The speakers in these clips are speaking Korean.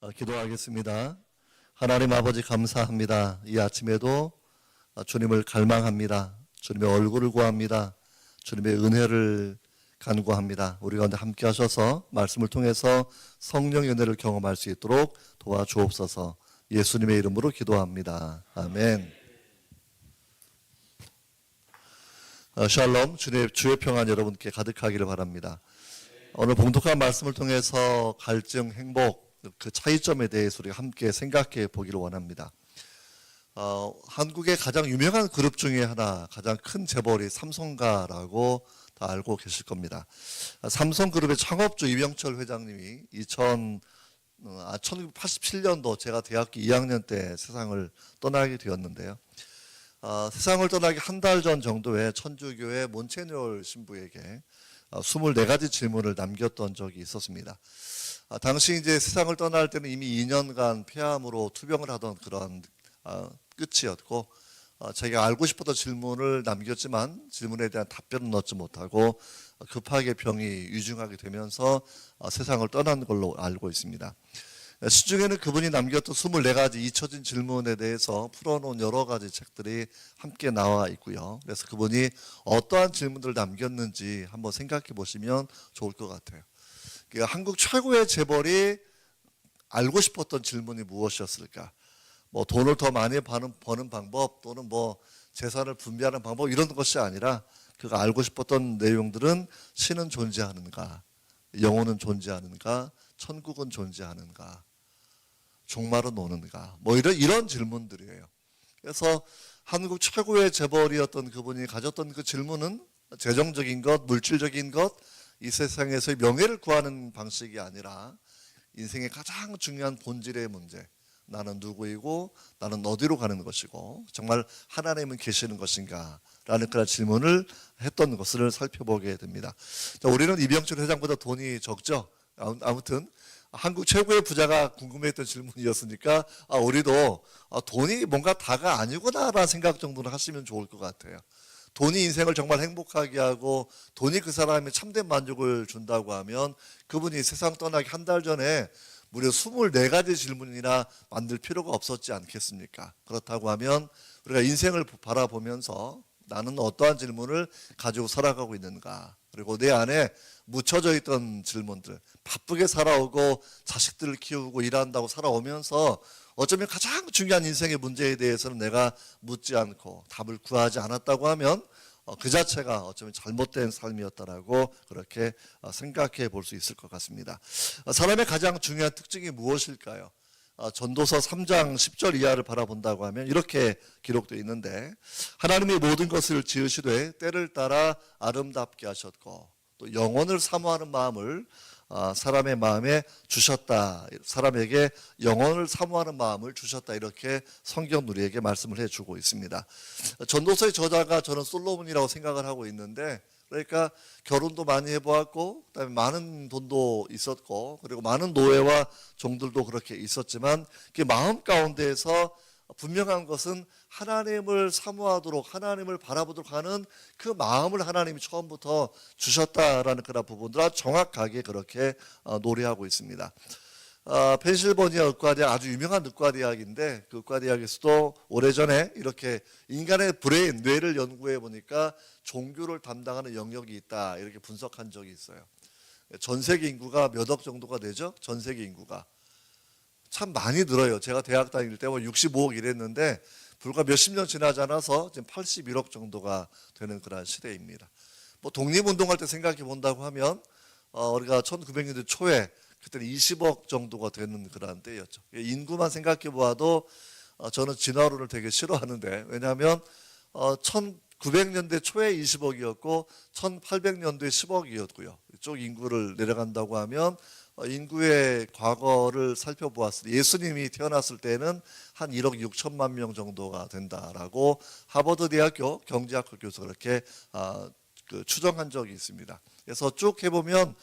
기도하겠습니다. 하나님 아버지 감사합니다. 이 아침에도 주님을 갈망합니다. 주님의 얼굴을 구합니다. 주님의 은혜를 간구합니다. 우리 가운데 함께 하셔서 말씀을 통해서 성령의 은혜를 경험할 수 있도록 도와주옵소서. 예수님의 이름으로 기도합니다. 아멘. 샬롬, 주의 평안 여러분께 가득하기를 바랍니다. 오늘 봉독한 말씀을 통해서 갈증, 행복, 그 차이점에 대해서 우리가 함께 생각해 보기를 원합니다. 한국의 가장 유명한 그룹 중에 하나, 가장 큰 재벌이 삼성가라고 다 알고 계실 겁니다. 삼성그룹의 창업주 이병철 회장님이 1987년도 제가 대학교 2학년 때 세상을 떠나게 되었는데요. 세상을 떠나기 한 달 전 정도에 천주교회 몬체뉴얼 신부에게 24가지 질문을 남겼던 적이 있었습니다. 당시 이제 세상을 떠날 때는 이미 2년간 폐암으로 투병을 하던 그런 끝이었고, 자기가 알고 싶었던 질문을 남겼지만 질문에 대한 답변은 얻지 못하고 급하게 병이 위중하게 되면서 세상을 떠난 걸로 알고 있습니다. 시중에는 그분이 남겼던 24가지 잊혀진 질문에 대해서 풀어놓은 여러 가지 책들이 함께 나와 있고요. 그래서 그분이 어떠한 질문들을 남겼는지 한번 생각해 보시면 좋을 것 같아요. 한국 최고의 재벌이 알고 싶었던 질문이 무엇이었을까? 뭐 돈을 더 많이 버는 방법, 또는 뭐 재산을 분배하는 방법, 이런 것이 아니라 그가 알고 싶었던 내용들은 신은 존재하는가, 영혼은 존재하는가, 천국은 존재하는가, 종말은 오는가, 뭐 이런 질문들이에요. 그래서 한국 최고의 재벌이었던 그분이 가졌던 그 질문은 재정적인 것, 물질적인 것, 이 세상에서의 명예를 구하는 방식이 아니라 인생의 가장 중요한 본질의 문제, 나는 누구이고 나는 어디로 가는 것이고 정말 하나님은 계시는 것인가 라는 그런 질문을 했던 것을 살펴보게 됩니다. 자, 우리는 이병철 회장보다 돈이 적죠. 아무튼 한국 최고의 부자가 궁금했던 질문이었으니까 우리도 돈이 뭔가 다가 아니구나라는 생각 정도는 하시면 좋을 것 같아요. 돈이 인생을 정말 행복하게 하고 돈이 그 사람의 참된 만족을 준다고 하면 그분이 세상 떠나기 한 달 전에 무려 24가지 질문이나 만들 필요가 없었지 않겠습니까? 그렇다고 하면 우리가 인생을 바라보면서 나는 어떠한 질문을 가지고 살아가고 있는가, 그리고 내 안에 묻혀져 있던 질문들, 바쁘게 살아오고 자식들을 키우고 일한다고 살아오면서 어쩌면 가장 중요한 인생의 문제에 대해서는 내가 묻지 않고 답을 구하지 않았다고 하면 그 자체가 어쩌면 잘못된 삶이었다라고 그렇게 생각해 볼 수 있을 것 같습니다. 사람의 가장 중요한 특징이 무엇일까요? 전도서 3장 10절 이하를 바라본다고 하면 이렇게 기록되어 있는데, 하나님이 모든 것을 지으시되 때를 따라 아름답게 하셨고 또 영혼을 사모하는 마음을 사람의 마음에 주셨다. 사람에게 영혼을 사모하는 마음을 주셨다. 이렇게 성경 우리에게 말씀을 해주고 있습니다. 전도서의 저자가 저는 솔로몬이라고 생각을 하고 있는데, 그러니까 결혼도 많이 해보았고 그다음에 많은 돈도 있었고 그리고 많은 노예와 종들도 그렇게 있었지만 그 마음 가운데에서 분명한 것은 하나님을 사모하도록, 하나님을 바라보도록 하는 그 마음을 하나님이 처음부터 주셨다라는 그런 부분들 아주 정확하게 그렇게 노래하고 있습니다. 펜실버니아 의과대학, 아주 유명한 의과대학인데 그 의과대학에서도 오래전에 이렇게 인간의 브레인, 뇌를 연구해 보니까 종교를 담당하는 영역이 있다, 이렇게 분석한 적이 있어요. 전 세계 인구가 몇 억 정도가 되죠? 전 세계 인구가 참 많이 늘어요. 제가 대학 다닐 때 65억 이랬는데 불과 몇십 년 지나지 않아서 지금 81억 정도가 되는 그런 시대입니다. 뭐 독립운동할 때 생각해 본다고 하면 우리가 1900년대 초에 그때는 20억 정도가 되는 그런 때였죠. 인구만 생각해 보아도 저는 진화론을 되게 싫어하는데, 왜냐하면 1900년대 초에 20억이었고 1800년도에 10억이었고요. 이쪽 인구를 내려간다고 하면 인구의 과거를 살펴보았을 때 예수님이 태어났을 때는 한 1억 6천만 명 정도가 된다라고 하버드 대학교 경제학과 교수가 그렇게 추정한 적이 있습니다. 그래서 쭉 해보면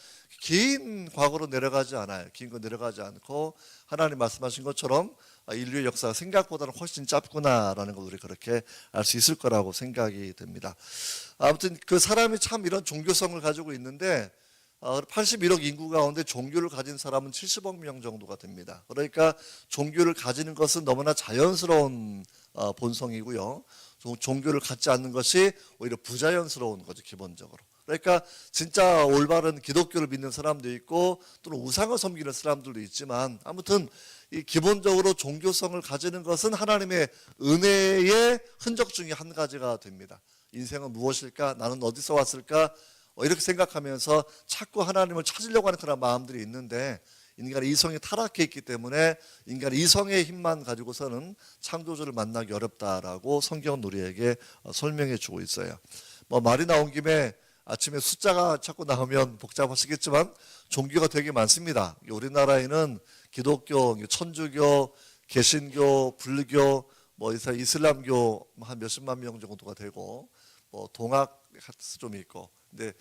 긴 과거로 내려가지 않아요. 긴 거 내려가지 않고 하나님 말씀하신 것처럼 인류의 역사가 생각보다는 훨씬 짧구나라는 걸 우리 그렇게 알 수 있을 거라고 생각이 됩니다. 아무튼 그 사람이 참 이런 종교성을 가지고 있는데 81억 인구 가운데 종교를 가진 사람은 70억 명 정도가 됩니다. 그러니까 종교를 가지는 것은 너무나 자연스러운 본성이고요. 종교를 갖지 않는 것이 오히려 부자연스러운 거죠, 기본적으로. 그러니까 진짜 올바른 기독교를 믿는 사람도 있고 또는 우상을 섬기는 사람들도 있지만 아무튼 이 기본적으로 종교성을 가지는 것은 하나님의 은혜의 흔적 중에 한 가지가 됩니다. 인생은 무엇일까? 나는 어디서 왔을까? 이렇게 생각하면서 자꾸 하나님을 찾으려고 하는 그런 마음들이 있는데 인간의 이성이 타락해 있기 때문에 인간의 이성의 힘만 가지고서는 창조주를 만나기 어렵다라고 성경은 우리에게 설명해 주고 있어요. 말이 나온 김에 아침에 숫자가 자꾸 나오면 복잡하시겠지만 종교가 되게 많습니다. 우리나라에는 기독교, 천주교, 개신교, 불교, 이슬람교 한 몇십만 명 정도가 되고 동학 좀 있고 근데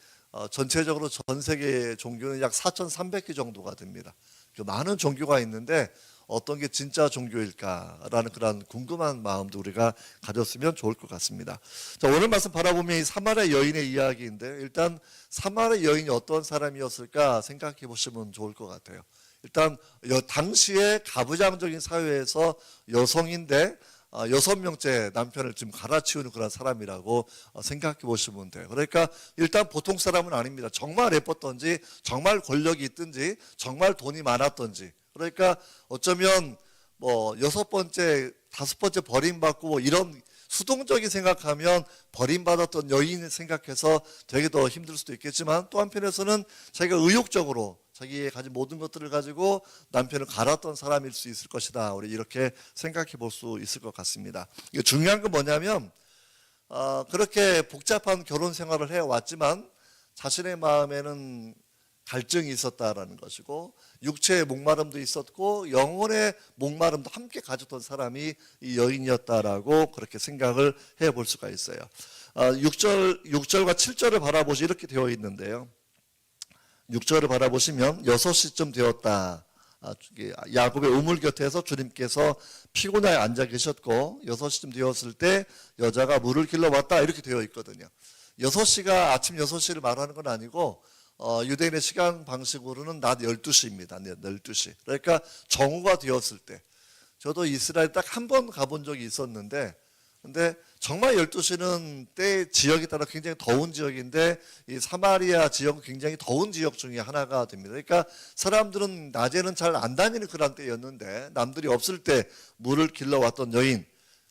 전체적으로 전 세계 종교는 약 4,300개 정도가 됩니다. 많은 종교가 있는데 어떤 게 진짜 종교일까라는 그런 궁금한 마음도 우리가 가졌으면 좋을 것 같습니다. 자, 오늘 말씀 바라보면 이 사마리아 여인의 이야기인데 일단 사마리아 여인이 어떤 사람이었을까 생각해 보시면 좋을 것 같아요. 일단 당시의 가부장적인 사회에서 여성인데 6명째 남편을 지금 갈아치우는 그런 사람이라고 생각해 보시면 돼요. 그러니까 일단 보통 사람은 아닙니다. 정말 예뻤던지 정말 권력이 있든지 정말 돈이 많았던지 그러니까 어쩌면 6번째, 5번째 버림받고 이런 수동적인 생각하면 버림받았던 여인을 생각해서 되게 더 힘들 수도 있겠지만 또 한편에서는 자기가 의욕적으로 자기의 가진 모든 것들을 가지고 남편을 갈았던 사람일 수 있을 것이다. 우리 이렇게 생각해 볼 수 있을 것 같습니다. 이거 중요한 건 뭐냐면 그렇게 복잡한 결혼 생활을 해왔지만 자신의 마음에는 갈증이 있었다라는 것이고 육체의 목마름도 있었고 영혼의 목마름도 함께 가졌던 사람이 이 여인이었다라고 그렇게 생각을 해볼 수가 있어요. 6절과 7절을 바라보시 이렇게 되어 있는데요. 6절을 바라보시면 6시쯤 되었다. 야곱의 우물 곁에서 주님께서 피곤하게 앉아 계셨고 6시쯤 되었을 때 여자가 물을 길러 왔다 이렇게 되어 있거든요. 6시가 아침 6시를 말하는 건 아니고 유대인의 시간 방식으로는 낮 12시입니다. 12시. 그러니까 정오가 되었을 때 저도 이스라엘 딱 한 번 가본 적이 있었는데 근데 정말 12시는 때 지역에 따라 굉장히 더운 지역인데 이 사마리아 지역은 굉장히 더운 지역 중에 하나가 됩니다. 그러니까 사람들은 낮에는 잘 안 다니는 그런 때였는데 남들이 없을 때 물을 길러왔던 여인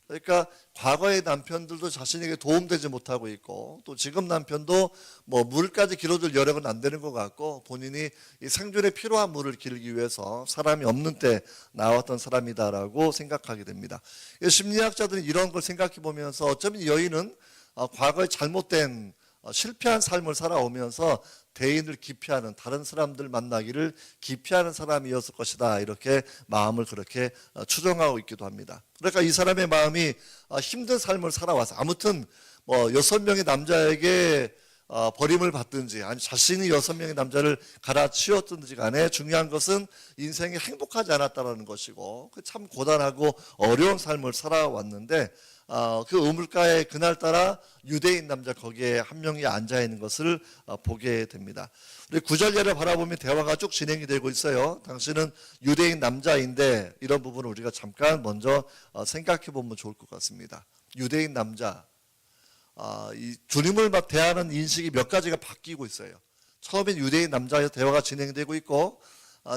그러니까 과거의 남편들도 자신에게 도움되지 못하고 있고 또 지금 남편도 물까지 길어줄 여력은 안 되는 것 같고 본인이 이 생존에 필요한 물을 길기 위해서 사람이 없는 때 나왔던 사람이다라고 생각하게 됩니다. 심리학자들은 이런 걸 생각해 보면서 어쩌면 이 여인은 과거에 잘못된 실패한 삶을 살아오면서 대인을 기피하는 다른 사람들 만나기를 기피하는 사람이었을 것이다 이렇게 마음을 그렇게 추정하고 있기도 합니다. 그러니까 이 사람의 마음이 힘든 삶을 살아와서 아무튼 6명의 남자에게 버림을 받든지 아니 자신이 6명의 남자를 갈아치웠든지 간에 중요한 것은 인생이 행복하지 않았다는 것이고 참 고단하고 어려운 삶을 살아왔는데 그 우물가에 그날따라 유대인 남자 거기에 한 명이 앉아있는 것을 보게 됩니다. 우리 9절례를 바라보면 대화가 쭉 진행이 되고 있어요. 당신은 유대인 남자인데 이런 부분을 우리가 잠깐 먼저 생각해 보면 좋을 것 같습니다. 유대인 남자 이 주님을 대하는 인식이 몇 가지가 바뀌고 있어요. 처음엔 유대인 남자의 대화가 진행되고 있고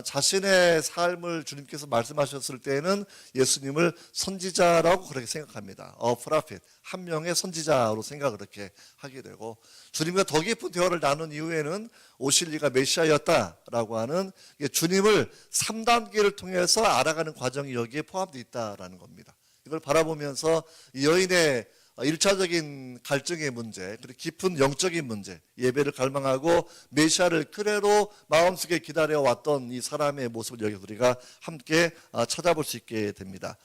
자신의 삶을 주님께서 말씀하셨을 때에는 예수님을 선지자라고 그렇게 생각합니다. 프라핏 한 명의 선지자로 생각을 그렇게 하게 되고 주님과 더 깊은 대화를 나눈 이후에는 오실 리가 메시아였다라고 하는 주님을 3단계를 통해서 알아가는 과정이 여기에 포함되어 있다라는 겁니다. 이걸 바라보면서 이 여인의 1차적인 갈증의 문제, 그리고 깊은 영적인 문제, 예배를 갈망하고 메시아를 그대로 마음속에 기다려왔던 이 사람의 모습을 여기 우리가 함께 찾아볼 수 있게 됩니다.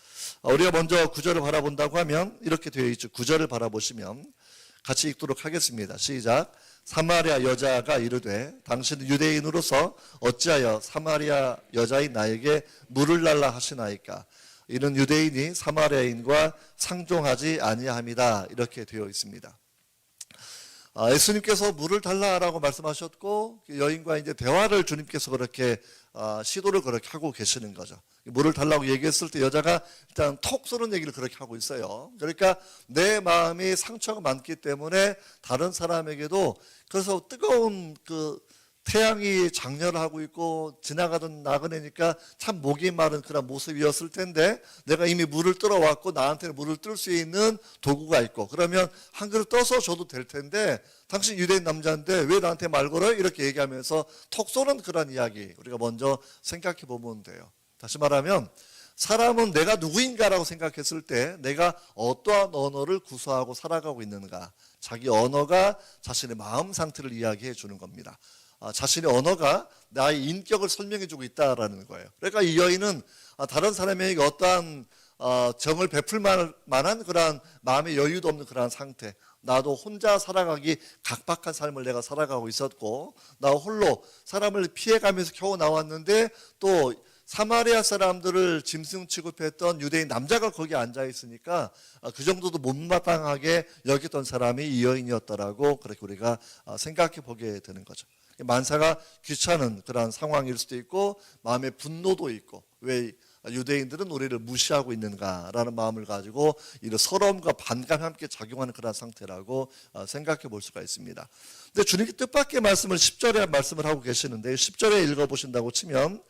우리가 먼저 9절을 바라본다고 하면 이렇게 되어 있죠. 9절을 바라보시면 같이 읽도록 하겠습니다. 시작. 사마리아 여자가 이르되 당신은 유대인으로서 어찌하여 사마리아 여자인 나에게 물을 달라 하시나이까. 이는 유대인이 사마리아인과 상종하지 아니함이다. 이렇게 되어 있습니다. 예수님께서 물을 달라라고 말씀하셨고 여인과 이제 대화를 주님께서 그렇게 시도를 그렇게 하고 계시는 거죠. 물을 달라고 얘기했을 때 여자가 일단 톡 쏘는 얘기를 그렇게 하고 있어요. 그러니까 내 마음이 상처가 많기 때문에 다른 사람에게도, 그래서 뜨거운 그 태양이 장렬하고 있고 지나가던 나그네니까 참 목이 마른 그런 모습이었을 텐데, 내가 이미 물을 뜨러왔고 나한테는 물을 뜰 수 있는 도구가 있고 그러면 한 그릇 떠서 줘도 될 텐데 당신 유대인 남자인데 왜 나한테 말 걸어요? 이렇게 얘기하면서 톡 쏘는 그런 이야기, 우리가 먼저 생각해 보면 돼요. 다시 말하면 사람은 내가 누구인가라고 생각했을 때 내가 어떠한 언어를 구사하고 살아가고 있는가, 자기 언어가 자신의 마음 상태를 이야기해 주는 겁니다. 자신의 언어가 나의 인격을 설명해 주고 있다라는 거예요. 그러니까 이 여인은 다른 사람에게 어떠한 정을 베풀 만한 그러한 마음의 여유도 없는 그러한 상태, 나도 혼자 살아가기 각박한 삶을 내가 살아가고 있었고 나 홀로 사람을 피해가면서 겨우 나왔는데 또 사마리아 사람들을 짐승 취급했던 유대인 남자가 거기 앉아 있으니까 그 정도도 못마땅하게 여겼던 사람이 이 여인이었더라고, 그렇게 우리가 생각해 보게 되는 거죠. 만사가 귀찮은 그런 상황일 수도 있고 마음의 분노도 있고, 왜 유대인들은 우리를 무시하고 있는가라는 마음을 가지고 이런 서러움과 반감이 함께 작용하는 그런 상태라고 생각해 볼 수가 있습니다. 근데 주님이 뜻밖의 말씀을 10절에 말씀을 하고 계시는데 10절에 읽어보신다고 치면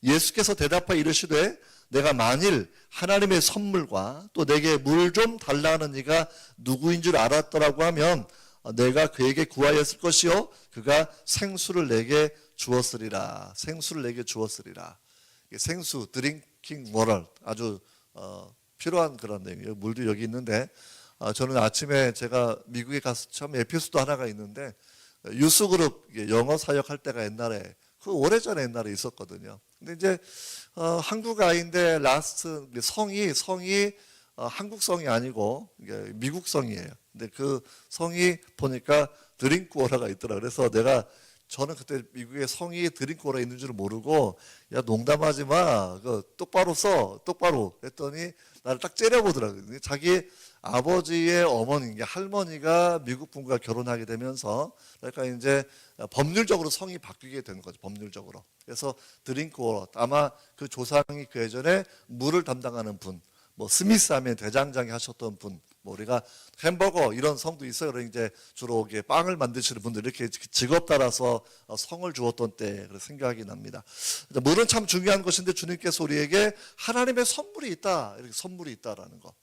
예수께서 대답하여 이르시되 내가 만일 하나님의 선물과 또 내게 물 좀 달라는 이가 누구인 줄 알았더라고 하면 내가 그에게 구하였을 것이요 그가 생수를 내게 주었으리라. 생수를 내게 주었으리라. 생수, 드링킹 워터, 아주 필요한 그런 내용이에요. 물도 여기 있는데 저는 아침에 제가 미국에 가서 처음 에피소드 하나가 있는데 유스그룹 영어 사역할 때가 옛날에 그 오래전에 옛날에 있었거든요. 근데 이제 한국 아이인데 라스트 성이 한국 성이 아니고 미국 성이에요. 근데 그 성이 보니까 드링크 워터가 있더라. 그래서 저는 그때 미국에 성이 드링크 워터 있는 줄 모르고 야 농담하지 마, 그 똑바로 써, 똑바로 했더니 나를 딱 째려보더라고요. 자기 아버지의 어머니, 할머니가 미국 분과 결혼하게 되면서 그러니까 이제 법률적으로 성이 바뀌게 되는 거죠. 법률적으로. 그래서 드링크 워터, 아마 그 조상이 그 예전에 물을 담당하는 분, 뭐 스미스 하면 대장장이 하셨던 분, 뭐 우리가 햄버거 이런 성도 있어요. 그러니까 이제 주로 빵을 만드시는 분들 이렇게 직업 따라서 성을 주었던 때 생각이 납니다. 물은 참 중요한 것인데 주님께서 우리에게 하나님의 선물이 있다, 이렇게 선물이 있다라는 거.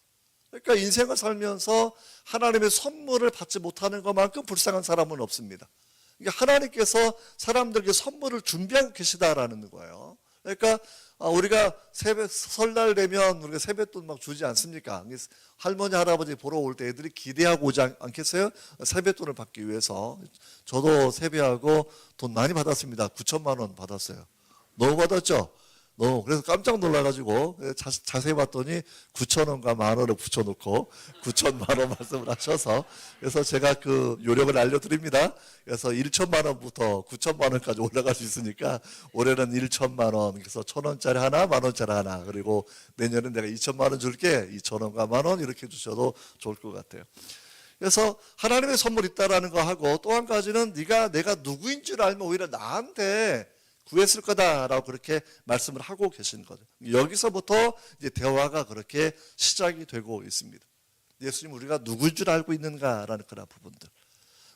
그러니까 인생을 살면서 하나님의 선물을 받지 못하는 것만큼 불쌍한 사람은 없습니다. 그러니까 하나님께서 사람들에게 선물을 준비하고 계시다라는 거예요. 그러니까 우리가 설날 되면 우리가 세뱃돈 막 주지 않습니까? 할머니 할아버지 보러 올 때 애들이 기대하고 오지 않겠어요? 세뱃돈을 받기 위해서. 저도 세배하고 돈 많이 받았습니다. 9천만 원 받았어요. 너무 받았죠? 그래서 깜짝 놀라가지고 자세히 봤더니 9천 원과 만 원을 붙여놓고 9천만 원 말씀을 하셔서, 그래서 제가 그 요령을 알려드립니다. 그래서 1천만 원부터 9천만 원까지 올라갈 수 있으니까 올해는 1천만 원, 그래서 1,000원짜리 하나, 만 원짜리 하나, 그리고 내년엔 내가 2천만 원 줄게, 2천 원과 만 원 이렇게 주셔도 좋을 것 같아요. 그래서 하나님의 선물이 있다라는 거 하고, 또 한 가지는 내가 누구인 줄 알면 오히려 나한테 구했을 거다라고 그렇게 말씀을 하고 계신 거죠. 여기서부터 이제 대화가 그렇게 시작이 되고 있습니다. 예수님 우리가 누구인 줄 알고 있는가라는 그런 부분들.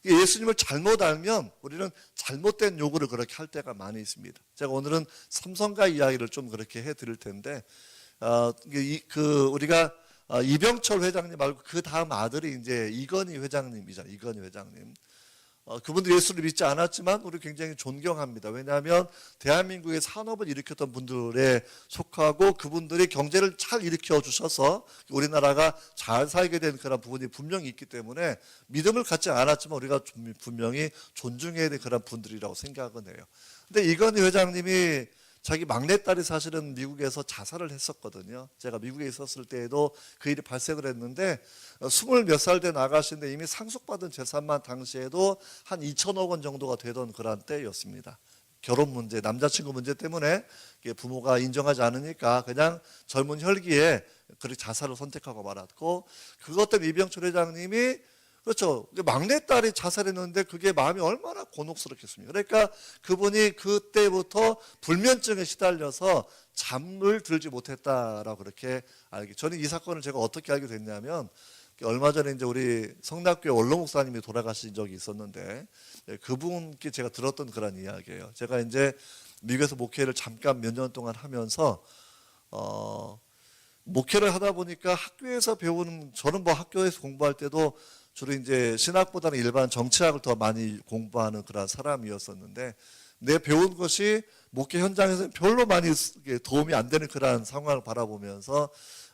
예수님을 잘못 알면 우리는 잘못된 요구를 그렇게 할 때가 많이 있습니다. 제가 오늘은 삼성가 이야기를 좀 그렇게 해드릴 텐데, 우리가 이병철 회장님 말고 그 다음 아들이 이제 이건희 회장님이잖아요. 이건희 회장님. 그분들 예수를 믿지 않았지만 우리 굉장히 존경합니다. 왜냐하면 대한민국의 산업을 일으켰던 분들에 속하고 그분들이 경제를 잘 일으켜 주셔서 우리나라가 잘 살게 된 그런 부분이 분명히 있기 때문에 믿음을 갖지 않았지만 우리가 분명히 존중해야 될 그런 분들이라고 생각은 해요. 근데 이건희 회장님이 자기 막내딸이 사실은 미국에서 자살을 했었거든요. 제가 미국에 있었을 때에도 그 일이 발생을 했는데 20 몇 살 된 아가씨인데 이미 상속받은 재산만 당시에도 한 2천억 원 정도가 되던 그런 때였습니다. 결혼 문제, 남자친구 문제 때문에 부모가 인정하지 않으니까 그냥 젊은 혈기에 그렇게 자살을 선택하고 말았고, 그것 때문에 이병철 회장님이 그렇죠. 막내딸이 자살했는데 그게 마음이 얼마나 곤혹스럽겠습니까? 그러니까 그분이 그때부터 불면증에 시달려서 잠을 들지 못했다라고 그렇게 알게. 저는 이 사건을 제가 어떻게 알게 됐냐면 얼마 전에 이제 우리 성락교회 원로 목사님이 돌아가신 적이 있었는데 그분께 제가 들었던 그런 이야기예요. 제가 이제 미국에서 목회를 잠깐 몇 년 동안 하면서 목회를 하다 보니까 학교에서 배우는, 저는 뭐 학교에서 공부할 때도 주로 이제 신학보다는 일반 정치학을 더 많이 공부하는 그런 사람이었었는데 내 배운 것이 목회 현장에서는 별로 많이 도움이 안 되는 그런 상황을 바라보면서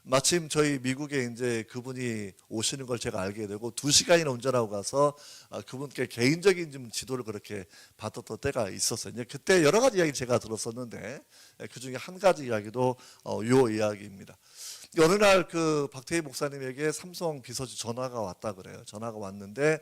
마침 저희 미국에 이제 그분이 오시는 걸 제가 알게 되고 2시간이나 운전하고 가서 그분께 개인적인 좀 지도를 그렇게 받았던 때가 있었어요. 이제 그때 여러 가지 이야기 제가 들었었는데 그 중에 한 가지 이야기도 요 이야기입니다. 어느 날 그 박태희 목사님에게 삼성 비서실 전화가 왔다 그래요. 전화가 왔는데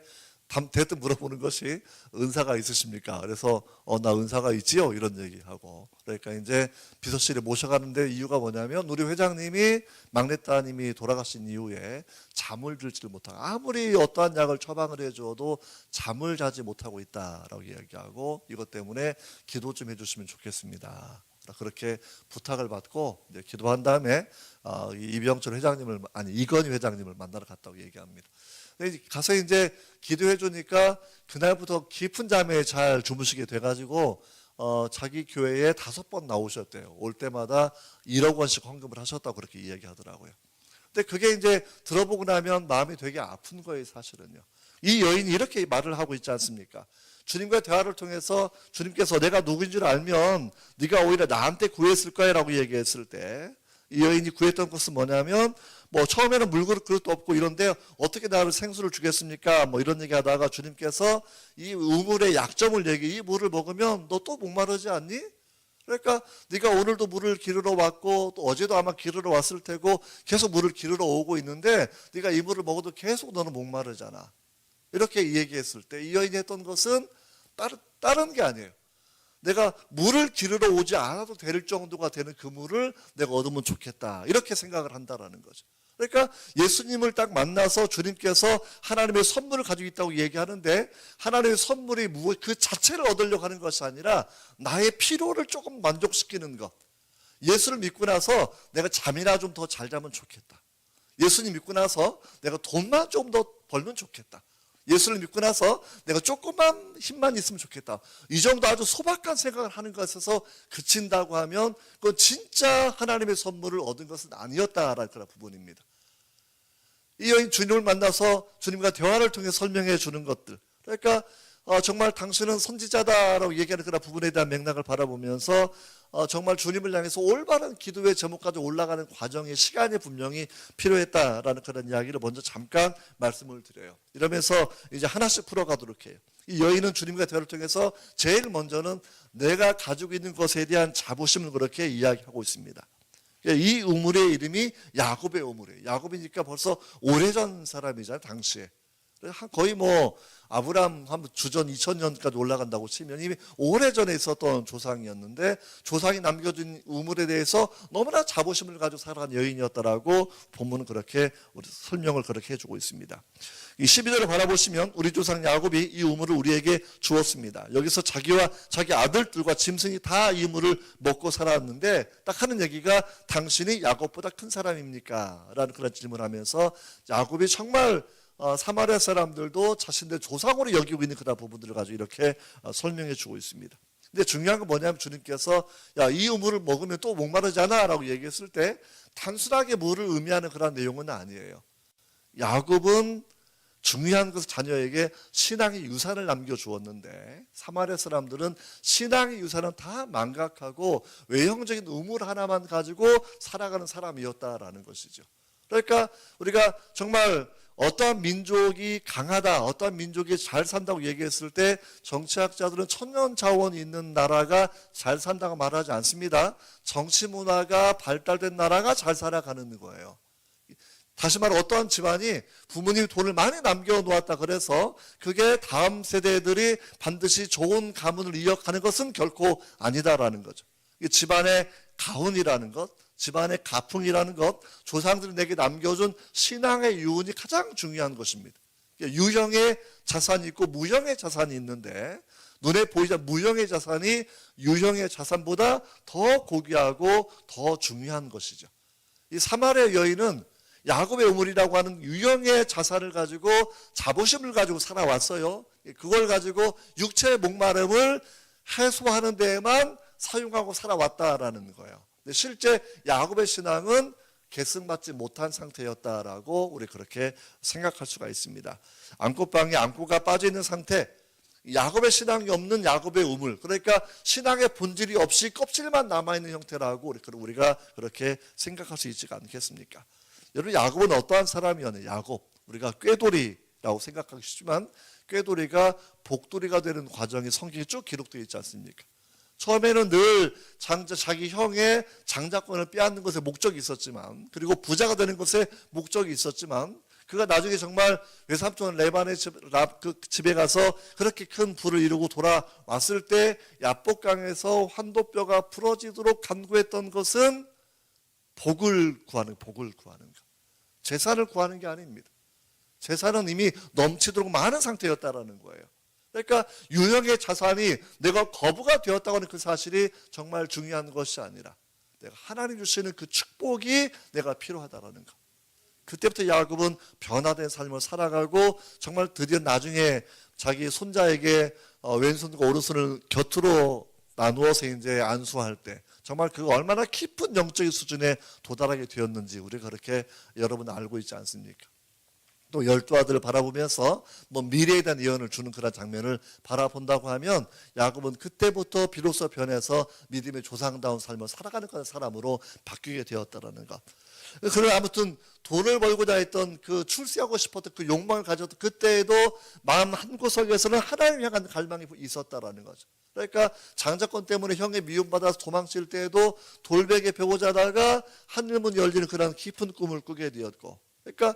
대뜸 물어보는 것이 은사가 있으십니까? 그래서 나 은사가 있지요 이런 얘기하고, 그러니까 이제 비서실에 모셔가는데 이유가 뭐냐면 우리 회장님이 막내따님이 돌아가신 이후에 잠을 들지를 못하고 아무리 어떠한 약을 처방을 해줘도 잠을 자지 못하고 있다라고 이야기하고 이것 때문에 기도 좀 해주시면 좋겠습니다. 그렇게 부탁을 받고 이제 기도한 다음에 이병철 회장님을 이건희 회장님을 만나러 갔다고 얘기합니다. 가서 이제 기도해 주니까 그날부터 깊은 잠에 잘 주무시게 돼가지고 자기 교회에 5번 나오셨대요. 올 때마다 1억 원씩 헌금을 하셨다고 그렇게 이야기하더라고요. 근데 그게 이제 들어보고 나면 마음이 되게 아픈 거예요, 사실은요. 이 여인이 이렇게 말을 하고 있지 않습니까? 주님과 대화를 통해서 주님께서 내가 누구인 줄 알면 네가 오히려 나한테 구했을 거야 라고 얘기했을 때 이 여인이 구했던 것은 뭐냐면 뭐 처음에는 물그릇도 없고 이런데 어떻게 나를 생수를 주겠습니까? 뭐 이런 얘기하다가 주님께서 이 우물의 약점을 이 물을 먹으면 너 또 목마르지 않니? 그러니까 네가 오늘도 물을 기르러 왔고 또 어제도 아마 기르러 왔을 테고 계속 물을 기르러 오고 있는데 네가 이 물을 먹어도 계속 너는 목마르잖아. 이렇게 얘기했을 때 이 여인이 했던 것은 다른 게 아니에요. 내가 물을 기르러 오지 않아도 될 정도가 되는 그 물을 내가 얻으면 좋겠다. 이렇게 생각을 한다라는 거죠. 그러니까 예수님을 딱 만나서 주님께서 하나님의 선물을 가지고 있다고 얘기하는데 하나님의 선물이 그 자체를 얻으려고 하는 것이 아니라 나의 필요를 조금 만족시키는 것. 예수를 믿고 나서 내가 잠이나 좀 더 잘 자면 좋겠다. 예수님 믿고 나서 내가 돈만 좀 더 벌면 좋겠다. 예수를 믿고 나서 내가 조금만 힘만 있으면 좋겠다. 이 정도 아주 소박한 생각을 하는 것에서 그친다고 하면 그건 진짜 하나님의 선물을 얻은 것은 아니었다라는 그런 부분입니다. 이 여인 주님을 만나서 주님과 대화를 통해 설명해 주는 것들. 그러니까 정말 당신은 선지자다라고 얘기하는 그런 부분에 대한 맥락을 바라보면서 정말 주님을 향해서 올바른 기도의 제목까지 올라가는 과정의 시간이 분명히 필요했다라는 그런 이야기를 먼저 잠깐 말씀을 드려요. 이러면서 이제 하나씩 풀어가도록 해요. 이 여인은 주님과 대화를 통해서 제일 먼저는 내가 가지고 있는 것에 대한 자부심을 그렇게 이야기하고 있습니다. 이 우물의 이름이 야곱의 우물이에요. 야곱이니까 벌써 오래전 사람이잖아요, 당시에. 거의 뭐 아브라함 한 주전 2000년까지 올라간다고 치면 이미 오래전에 있었던 조상이었는데 조상이 남겨준 우물에 대해서 너무나 자부심을 가지고 살아간 여인이었다라고 본문은 그렇게 설명을 그렇게 해주고 있습니다. 이 12절을 바라보시면 우리 조상 야곱이 이 우물을 우리에게 주었습니다. 여기서 자기와 자기 아들들과 짐승이 다 이 우물을 먹고 살았는데 딱 하는 얘기가 당신이 야곱보다 큰 사람입니까? 라는 그런 질문을 하면서 야곱이 정말 사마리아 사람들도 자신들 조상으로 여기고 있는 그런 부분들을 가지고 이렇게 설명해 주고 있습니다. 근데 중요한 건 뭐냐면 주님께서 이 우물을 먹으면 또 목마르잖아 라고 얘기했을 때 단순하게 물을 의미하는 그런 내용은 아니에요. 야곱은 중요한 것은 자녀에게 신앙의 유산을 남겨주었는데 사마리아 사람들은 신앙의 유산은 다 망각하고 외형적인 우물 하나만 가지고 살아가는 사람이었다라는 것이죠. 그러니까 우리가 정말 어떠한 민족이 강하다, 어떠한 민족이 잘 산다고 얘기했을 때 정치학자들은 천년자원이 있는 나라가 잘 산다고 말하지 않습니다. 정치 문화가 발달된 나라가 잘 살아가는 거예요. 다시 말해 어떠한 집안이 부모님이 돈을 많이 남겨놓았다 그래서 그게 다음 세대들이 반드시 좋은 가문을 이어가는 것은 결코 아니다라는 거죠. 집안의 가훈이라는 것, 집안의 가풍이라는 것, 조상들이 내게 남겨준 신앙의 유언이 가장 중요한 것입니다. 유형의 자산이 있고 무형의 자산이 있는데 눈에 보이지 않는 무형의 자산이 유형의 자산보다 더 고귀하고 더 중요한 것이죠. 이 사마리아 여인은 야곱의 우물이라고 하는 유형의 자산을 가지고 자부심을 가지고 살아왔어요. 그걸 가지고 육체의 목마름을 해소하는 데에만 사용하고 살아왔다라는 거예요. 근데 실제 야곱의 신앙은 계승받지 못한 상태였다라고 우리 그렇게 생각할 수가 있습니다. 안고방에 안고가 빠져 있는 상태, 야곱의 신앙이 없는 야곱의 우물, 그러니까 신앙의 본질이 없이 껍질만 남아있는 형태라고 우리가 그렇게 생각할 수 있지 않겠습니까? 여러분, 야곱은 어떠한 사람이었나요? 야곱, 우리가 꾀돌이라고 생각하기 쉽지만 꾀돌이가 복돌이가 되는 과정이 성경에 쭉 기록되어 있지 않습니까? 처음에는 늘 자기 형의 장자권을 빼앗는 것에 목적이 있었지만, 그리고 부자가 되는 것에 목적이 있었지만, 그가 나중에 정말 외삼촌 레반의 집에 가서 그렇게 큰 부를 이루고 돌아왔을 때 야복강에서 환도뼈가 부러지도록 간구했던 것은 복을 구하는 것. 재산을 구하는 게 아닙니다. 재산은 이미 넘치도록 많은 상태였다라는 거예요. 그러니까 유형의 자산이 내가 거부가 되었다고 하는 그 사실이 정말 중요한 것이 아니라 내가 하나님 주시는 그 축복이 내가 필요하다라는 것. 그때부터 야곱은 변화된 삶을 살아가고 정말 드디어 나중에 자기 손자에게 왼손과 오른손을 곁으로 나누어서 이제 안수할 때 정말 그 얼마나 깊은 영적인 수준에 도달하게 되었는지 우리가 그렇게 여러분 알고 있지 않습니까? 또 12아들을 바라보면서 미래에 대한 예언을 주는 그런 장면을 바라본다고 하면 야곱은 그때부터 비로소 변해서 믿음의 조상다운 삶을 살아가는 그런 사람으로 바뀌게 되었다는 것. 그러나 아무튼 돈을 벌고자 했던 그 출세하고 싶었던 그 욕망을 가졌던 그때에도 마음 한구석에서는 하나님을 향한 갈망이 있었다라는 거죠. 그러니까 장자권 때문에 형의 미움받아서 도망칠 때에도 돌베개 펴고 자다가 하늘문 열리는 그런 깊은 꿈을 꾸게 되었고, 그러니까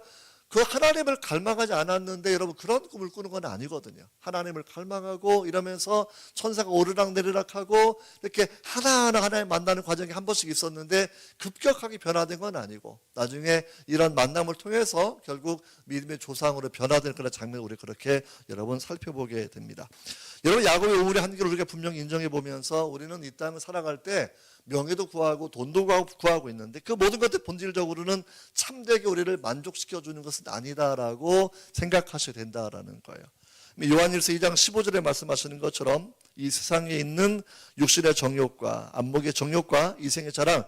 그 하나님을 갈망하지 않았는데 여러분 그런 꿈을 꾸는 건 아니거든요. 하나님을 갈망하고 이러면서 천사가 오르락내리락 하고 이렇게 하나하나 하나님 만나는 과정이 한 번씩 있었는데 급격하게 변화된 건 아니고 나중에 이런 만남을 통해서 결국 믿음의 조상으로 변화된 그런 장면을 우리 그렇게 여러분 살펴보게 됩니다. 여러분, 야곱의 우물의 한계를 우리가 분명히 인정해 보면서 우리는 이 땅을 살아갈 때 명예도 구하고 돈도 구하고 있는데 그 모든 것들 본질적으로는 참되게 우리를 만족시켜주는 것은 아니다라고 생각하셔야 된다라는 거예요. 요한일서 2장 15절에 말씀하시는 것처럼 이 세상에 있는 육신의 정욕과 안목의 정욕과 이생의 자랑,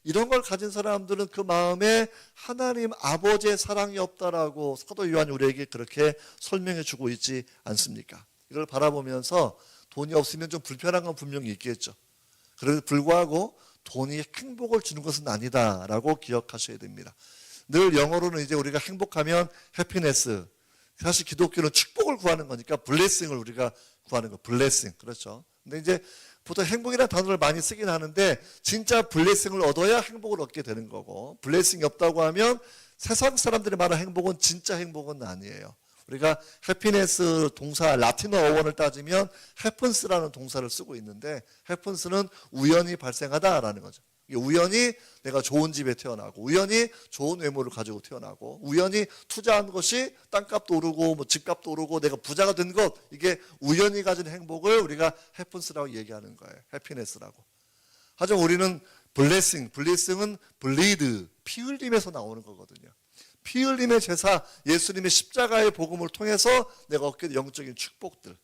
이런 걸 가진 사람들은 그 마음에 하나님 아버지의 사랑이 없다라고 사도 요한이 우리에게 그렇게 설명해 주고 있지 않습니까? 이걸 바라보면서 돈이 없으면 좀 불편한 건 분명히 있겠죠. 그래도 불구하고 돈이 행복을 주는 것은 아니다라고 기억하셔야 됩니다. 늘 영어로는 이제 우리가 행복하면 해피네스, 사실 기독교는 축복을 구하는 거니까 블레싱을 우리가 구하는 거, 블레싱, 그렇죠. 근데 이제 보통 행복이라는 단어를 많이 쓰긴 하는데 진짜 블레싱을 얻어야 행복을 얻게 되는 거고, 블레싱이 없다고 하면 세상 사람들이 말하는 행복은 진짜 행복은 아니에요. 우리가 해피네스 동사 라틴어 어원을 따지면 해픈스라는 동사를 쓰고 있는데, 해픈스는 우연히 발생하다라는 거죠. 우연히 내가 좋은 집에 태어나고, 우연히 좋은 외모를 가지고 태어나고, 우연히 투자한 것이 땅값도 오르고 집값도 오르고 내가 부자가 된 것, 이게 우연히 가진 행복을 우리가 해픈스라고 얘기하는 거예요. 해피네스라고. 하지만 우리는 블레싱은 블리드, 피 흘림에서 나오는 거거든요. 피 흘림의 제사, 예수님의 십자가의 복음을 통해서 내가 얻게 된 영적인 축복들,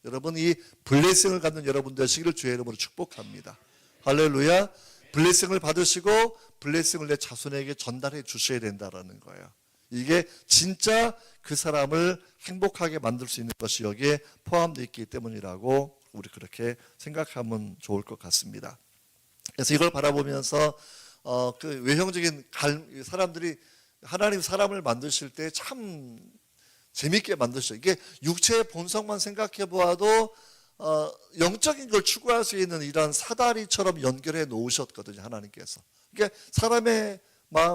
여러분 이 블레싱을 갖는 여러분 되시기를 주의 이름으로 축복합니다. 할렐루야. 블레싱을 받으시고 블레싱을 내 자손에게 전달해 주셔야 된다라는 거예요. 이게 진짜 그 사람을 행복하게 만들 수 있는 것이 여기에 포함되어 있기 때문이라고 우리 그렇게 생각하면 좋을 것 같습니다. 그래서 이걸 바라보면서 그 외형적인 사람들이 하나님 사람을 만드실 때 참 재밌게 만드셔요. 이게 육체의 본성만 생각해 보아도 영적인 걸 추구할 수 있는 이런 사다리처럼 연결해 놓으셨거든요, 하나님께서. 그러니까 사람의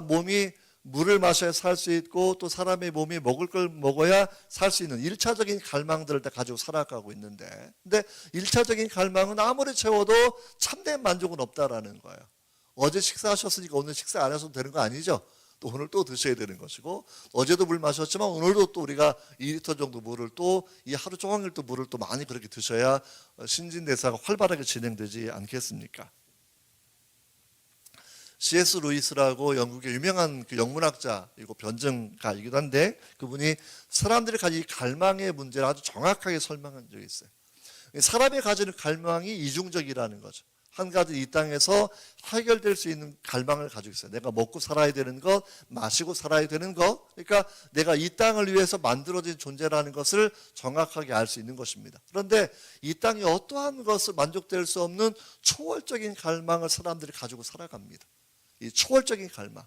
몸이 물을 마셔야 살 수 있고 또 사람의 몸이 먹을 걸 먹어야 살 수 있는 1차적인 갈망들을 다 가지고 살아가고 있는데, 근데 1차적인 갈망은 아무리 채워도 참된 만족은 없다라는 거예요. 어제 식사하셨으니까 오늘 식사 안 하셔도 되는 거 아니죠? 또 오늘 또 드셔야 되는 것이고, 어제도 물 마셨지만 오늘도 또 우리가 2리터 정도 물을 또 이 하루 종일 또 물을 또 많이 그렇게 드셔야 신진대사가 활발하게 진행되지 않겠습니까? C.S. 루이스라고 영국의 유명한 그 영문학자이고 변증가이기도 한데, 그분이 사람들이 가진 갈망의 문제를 아주 정확하게 설명한 적이 있어요. 사람이 가지는 갈망이 이중적이라는 거죠. 한 가지 이 땅에서 해결될 수 있는 갈망을 가지고 있어요. 내가 먹고 살아야 되는 것, 마시고 살아야 되는 것, 그러니까 내가 이 땅을 위해서 만들어진 존재라는 것을 정확하게 알 수 있는 것입니다. 그런데 이 땅에 어떠한 것을 만족될 수 없는 초월적인 갈망을 사람들이 가지고 살아갑니다. 이 초월적인 갈망,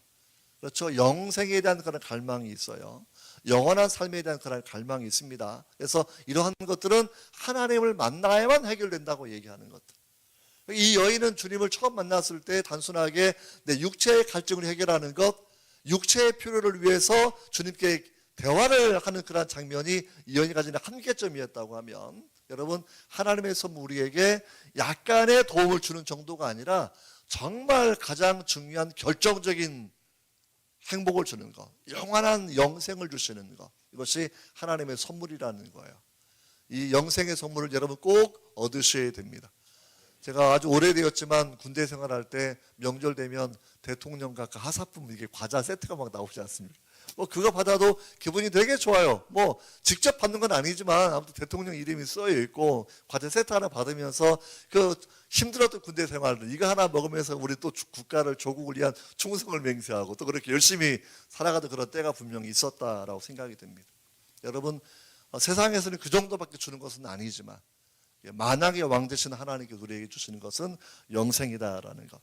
그렇죠? 영생에 대한 그런 갈망이 있어요. 영원한 삶에 대한 그런 갈망이 있습니다. 그래서 이러한 것들은 하나님을 만나야만 해결된다고 얘기하는 것들. 이 여인은 주님을 처음 만났을 때 단순하게 내 육체의 갈증을 해결하는 것, 육체의 필요를 위해서 주님께 대화를 하는 그런 장면이 이 여인이 가지는 한계점이었다고 하면, 여러분, 하나님의 선물 우리에게 약간의 도움을 주는 정도가 아니라 정말 가장 중요한 결정적인 행복을 주는 것, 영원한 영생을 주시는 것, 이것이 하나님의 선물이라는 거예요. 이 영생의 선물을 여러분 꼭 얻으셔야 됩니다. 제가 아주 오래되었지만 군대 생활할 때 명절 되면 대통령과 그 하사품 이게 과자 세트가 막 나오지 않습니까? 그거 받아도 기분이 되게 좋아요. 직접 받는 건 아니지만 아무튼 대통령 이름이 써여 있고 과자 세트 하나 받으면서 그 힘들었던 군대 생활을 이거 하나 먹으면서 우리 또 국가를, 조국을 위한 충성을 맹세하고 또 그렇게 열심히 살아가던 그런 때가 분명히 있었다라고 생각이 됩니다. 여러분, 세상에서는 그 정도밖에 주는 것은 아니지만 만왕의 왕 되신 하나님께서 우리에게 주시는 것은 영생이다라는 것.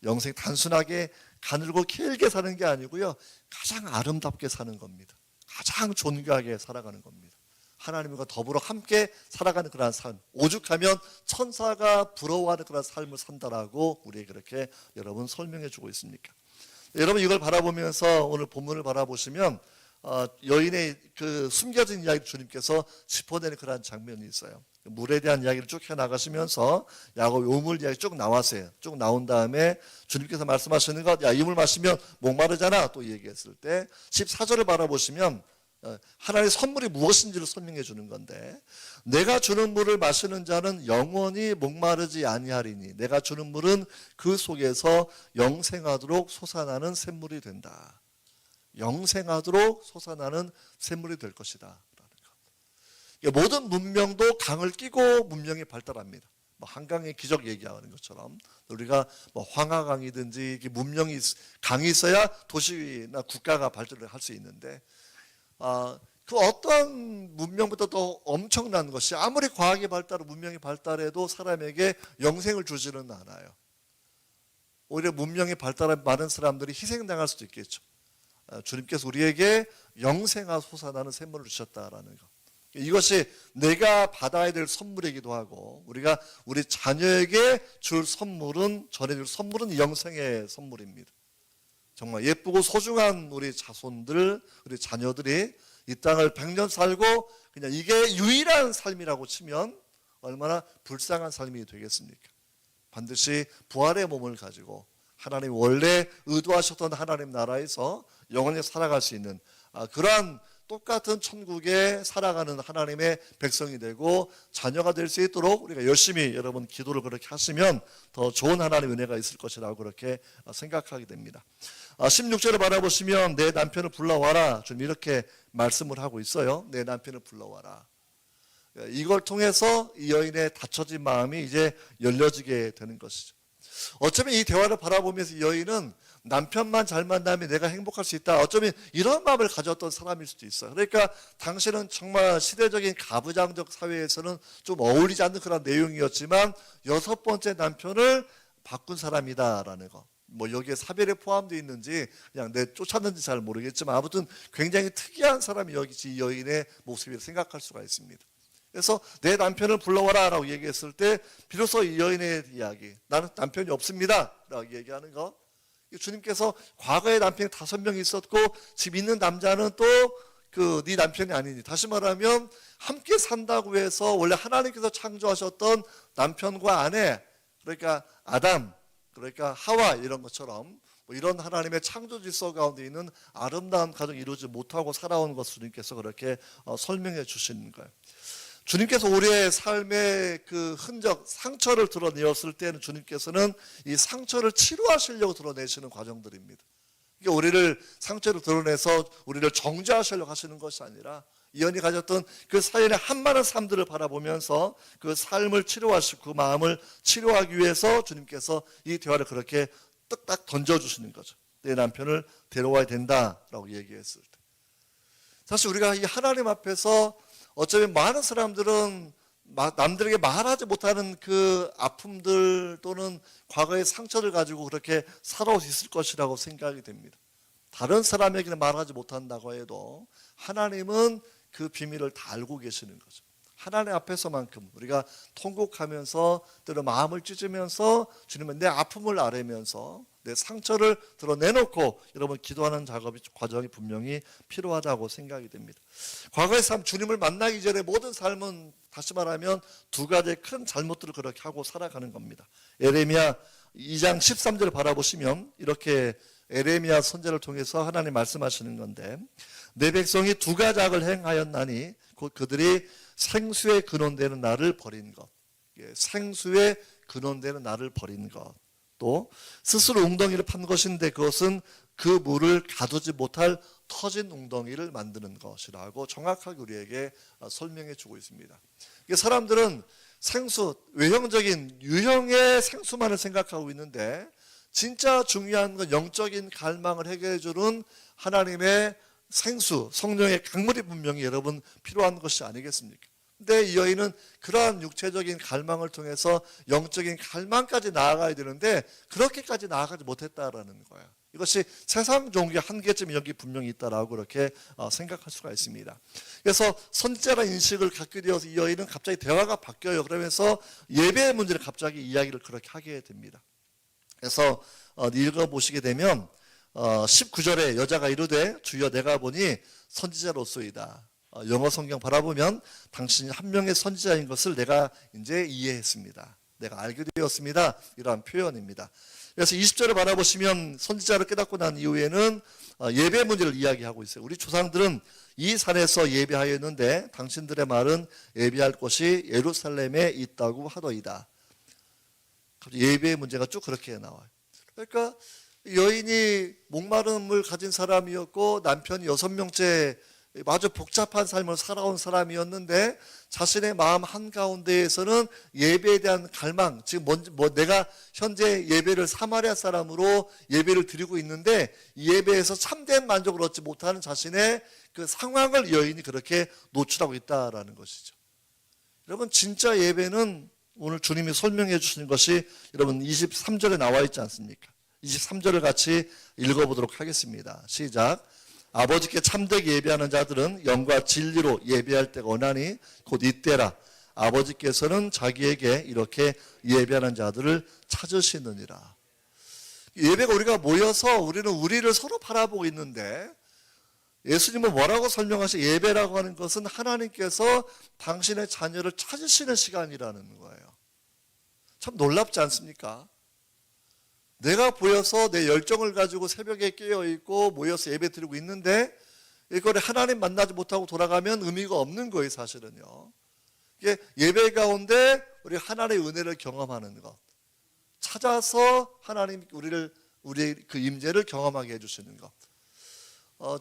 영생 단순하게 가늘고 길게 사는 게 아니고요, 가장 아름답게 사는 겁니다. 가장 존귀하게 살아가는 겁니다. 하나님과 더불어 함께 살아가는 그런 삶, 오죽하면 천사가 부러워하는 그런 삶을 산다라고 우리에게 그렇게 여러분 설명해 주고 있습니까? 여러분, 이걸 바라보면서 오늘 본문을 바라보시면 여인의 그 숨겨진 이야기 주님께서 짚어내는 그런 장면이 있어요. 물에 대한 이야기를 쭉 해나가시면서 야곱 요물 이야기 쭉 나왔어요. 쭉 나온 다음에 주님께서 말씀하시는 것, 야, 이 물 마시면 목마르잖아 또 얘기했을 때 14절을 바라보시면 하나님의 선물이 무엇인지를 설명해 주는 건데, 내가 주는 물을 마시는 자는 영원히 목마르지 아니하리니 내가 주는 물은 그 속에서 영생하도록 솟아나는 샘물이 된다. 영생하도록 솟아나는 샘물이 될 것이다. 모든 문명도 강을 끼고 문명이 발달합니다. 한강의 기적 얘기하는 것처럼 우리가 황하강이든지 문명이 강이 있어야 도시나 국가가 발달을 할 수 있는데, 그 어떠한 문명보다 더 엄청난 것이 아무리 과학이 발달하고 문명이 발달해도 사람에게 영생을 주지는 않아요. 오히려 문명이 발달한 많은 사람들이 희생당할 수도 있겠죠. 주님께서 우리에게 영생하 솟아나는 샘물을 주셨다라는 것. 이것이 내가 받아야 될 선물이기도 하고, 우리가 우리 자녀에게 줄 선물은, 전해줄 선물은 영생의 선물입니다. 정말 예쁘고 소중한 우리 자손들, 우리 자녀들이 이 땅을 100년 살고 그냥 이게 유일한 삶이라고 치면 얼마나 불쌍한 삶이 되겠습니까? 반드시 부활의 몸을 가지고 하나님 원래 의도하셨던 하나님 나라에서 영원히 살아갈 수 있는 그러한 똑같은 천국에 살아가는 하나님의 백성이 되고 자녀가 될 수 있도록 우리가 열심히 여러분 기도를 그렇게 하시면 더 좋은 하나님의 은혜가 있을 것이라고 그렇게 생각하게 됩니다. 16절을 바라보시면 내 남편을 불러와라, 좀 이렇게 말씀을 하고 있어요. 내 남편을 불러와라. 이걸 통해서 이 여인의 닫혀진 마음이 이제 열려지게 되는 것이죠. 어쩌면 이 대화를 바라보면서 이 여인은 남편만 잘 만나면 내가 행복할 수 있다, 어쩌면 이런 마음을 가졌던 사람일 수도 있어요. 그러니까 당신은 정말 시대적인 가부장적 사회에서는 좀 어울리지 않는 그런 내용이었지만 6번째 남편을 바꾼 사람이다라는 거. 여기에 사별에 포함되어 있는지 그냥 내 쫓았는지 잘 모르겠지만 아무튼 굉장히 특이한 사람이 여기지 이 여인의 모습이라고 생각할 수가 있습니다. 그래서 내 남편을 불러와라 라고 얘기했을 때 비로소 이 여인의 이야기, 나는 남편이 없습니다 라고 얘기하는 거, 주님께서 과거에 남편이 5명이 있었고 지금 있는 남자는 또 네 남편이 아니니, 다시 말하면 함께 산다고 해서 원래 하나님께서 창조하셨던 남편과 아내, 그러니까 아담, 그러니까 하와 이런 것처럼 뭐 이런 하나님의 창조 질서 가운데 있는 아름다운 가정 이루지 못하고 살아온 것을 주님께서 그렇게 설명해 주시는 거예요. 주님께서 우리의 삶의 그 흔적, 상처를 드러내었을 때는 주님께서는 이 상처를 치료하시려고 드러내시는 과정들입니다. 이게 우리를 상처를 드러내서 우리를 정죄하시려고 하시는 것이 아니라 이언이 가졌던 그 사연의 한 많은 삶들을 바라보면서 그 삶을 치료하시고 그 마음을 치료하기 위해서 주님께서 이 대화를 그렇게 뚝딱 던져주시는 거죠. 내 남편을 데려와야 된다라고 얘기했을 때. 사실 우리가 이 하나님 앞에서 어쩌면 많은 사람들은 남들에게 말하지 못하는 그 아픔들 또는 과거의 상처를 가지고 그렇게 살아올 수 있을 것이라고 생각이 됩니다. 다른 사람에게는 말하지 못한다고 해도 하나님은 그 비밀을 다 알고 계시는 거죠. 하나님 앞에서만큼 우리가 통곡하면서 때로 마음을 찢으면서 주님은 내 아픔을 아뢰면서 내 상처를 드러내놓고 여러분 기도하는 과정이 분명히 필요하다고 생각이 됩니다. 과거의 삶, 주님을 만나기 전에 모든 삶은 다시 말하면 두 가지의 큰 잘못들을 그렇게 하고 살아가는 겁니다. 예레미야 2장 13절을 바라보시면 이렇게 예레미야 선지자를 통해서 하나님 말씀하시는 건데, 내 백성이 두 가지 악을 행하였나니 곧 그들이 생수의 근원되는 나를 버린 것, 생수의 근원되는 나를 버린 것, 또 스스로 웅덩이를 판 것인데 그것은 그 물을 가두지 못할 터진 웅덩이를 만드는 것이라고 정확하게 우리에게 설명해 주고 있습니다. 사람들은 생수, 외형적인 유형의 생수만을 생각하고 있는데 진짜 중요한 건 영적인 갈망을 해결해 주는 하나님의 생수, 성령의 강물이 분명히 여러분 필요한 것이 아니겠습니까? 근데 이 여인은 그러한 육체적인 갈망을 통해서 영적인 갈망까지 나아가야 되는데 그렇게까지 나아가지 못했다라는 거예요. 이것이 세상 종교의 한계점이 여기 분명히 있다라고 그렇게 생각할 수가 있습니다. 그래서 선지자라는 인식을 갖게 되어서 이 여인은 갑자기 대화가 바뀌어요. 그러면서 예배의 문제를 갑자기 이야기를 그렇게 하게 됩니다. 그래서 읽어보시게 되면 19절에 여자가 이르되 주여 내가 보니 선지자로소이다. 영어 성경 바라보면 당신이 한 명의 선지자인 것을 내가 이제 이해했습니다. 내가 알게 되었습니다. 이러한 표현입니다. 그래서 20절을 바라보시면 선지자를 깨닫고 난 이후에는 예배 문제를 이야기하고 있어요. 우리 조상들은 이 산에서 예배하였는데 당신들의 말은 예배할 곳이 예루살렘에 있다고 하더이다. 예배의 문제가 쭉 그렇게 나와요. 그러니까 여인이 목마름을 가진 사람이었고 남편이 6명째 아주 복잡한 삶을 살아온 사람이었는데 자신의 마음 한가운데에서는 예배에 대한 갈망, 지금 내가 현재 예배를 사마리아 사람으로 예배를 드리고 있는데 이 예배에서 참된 만족을 얻지 못하는 자신의 그 상황을 여인이 그렇게 노출하고 있다라는 것이죠. 여러분 진짜 예배는 오늘 주님이 설명해 주시는 것이 여러분 23절에 나와 있지 않습니까? 23절을 같이 읽어보도록 하겠습니다. 시작. 아버지께 참되게 예배하는 자들은 영과 진리로 예배할 때가 오나니 곧 이때라. 아버지께서는 자기에게 이렇게 예배하는 자들을 찾으시느니라. 예배가 우리가 모여서 우리는 우리를 서로 바라보고 있는데 예수님은 뭐라고 설명하시? 예배라고 하는 것은 하나님께서 당신의 자녀를 찾으시는 시간이라는 거예요. 참 놀랍지 않습니까? 내가 보여서 내 열정을 가지고 새벽에 깨어있고 모여서 예배 드리고 있는데 이거를 하나님 만나지 못하고 돌아가면 의미가 없는 거예요. 사실은요. 이게 예배 가운데 우리 하나님의 은혜를 경험하는 것, 찾아서 하나님 우리의 그 임재를 경험하게 해주시는 것.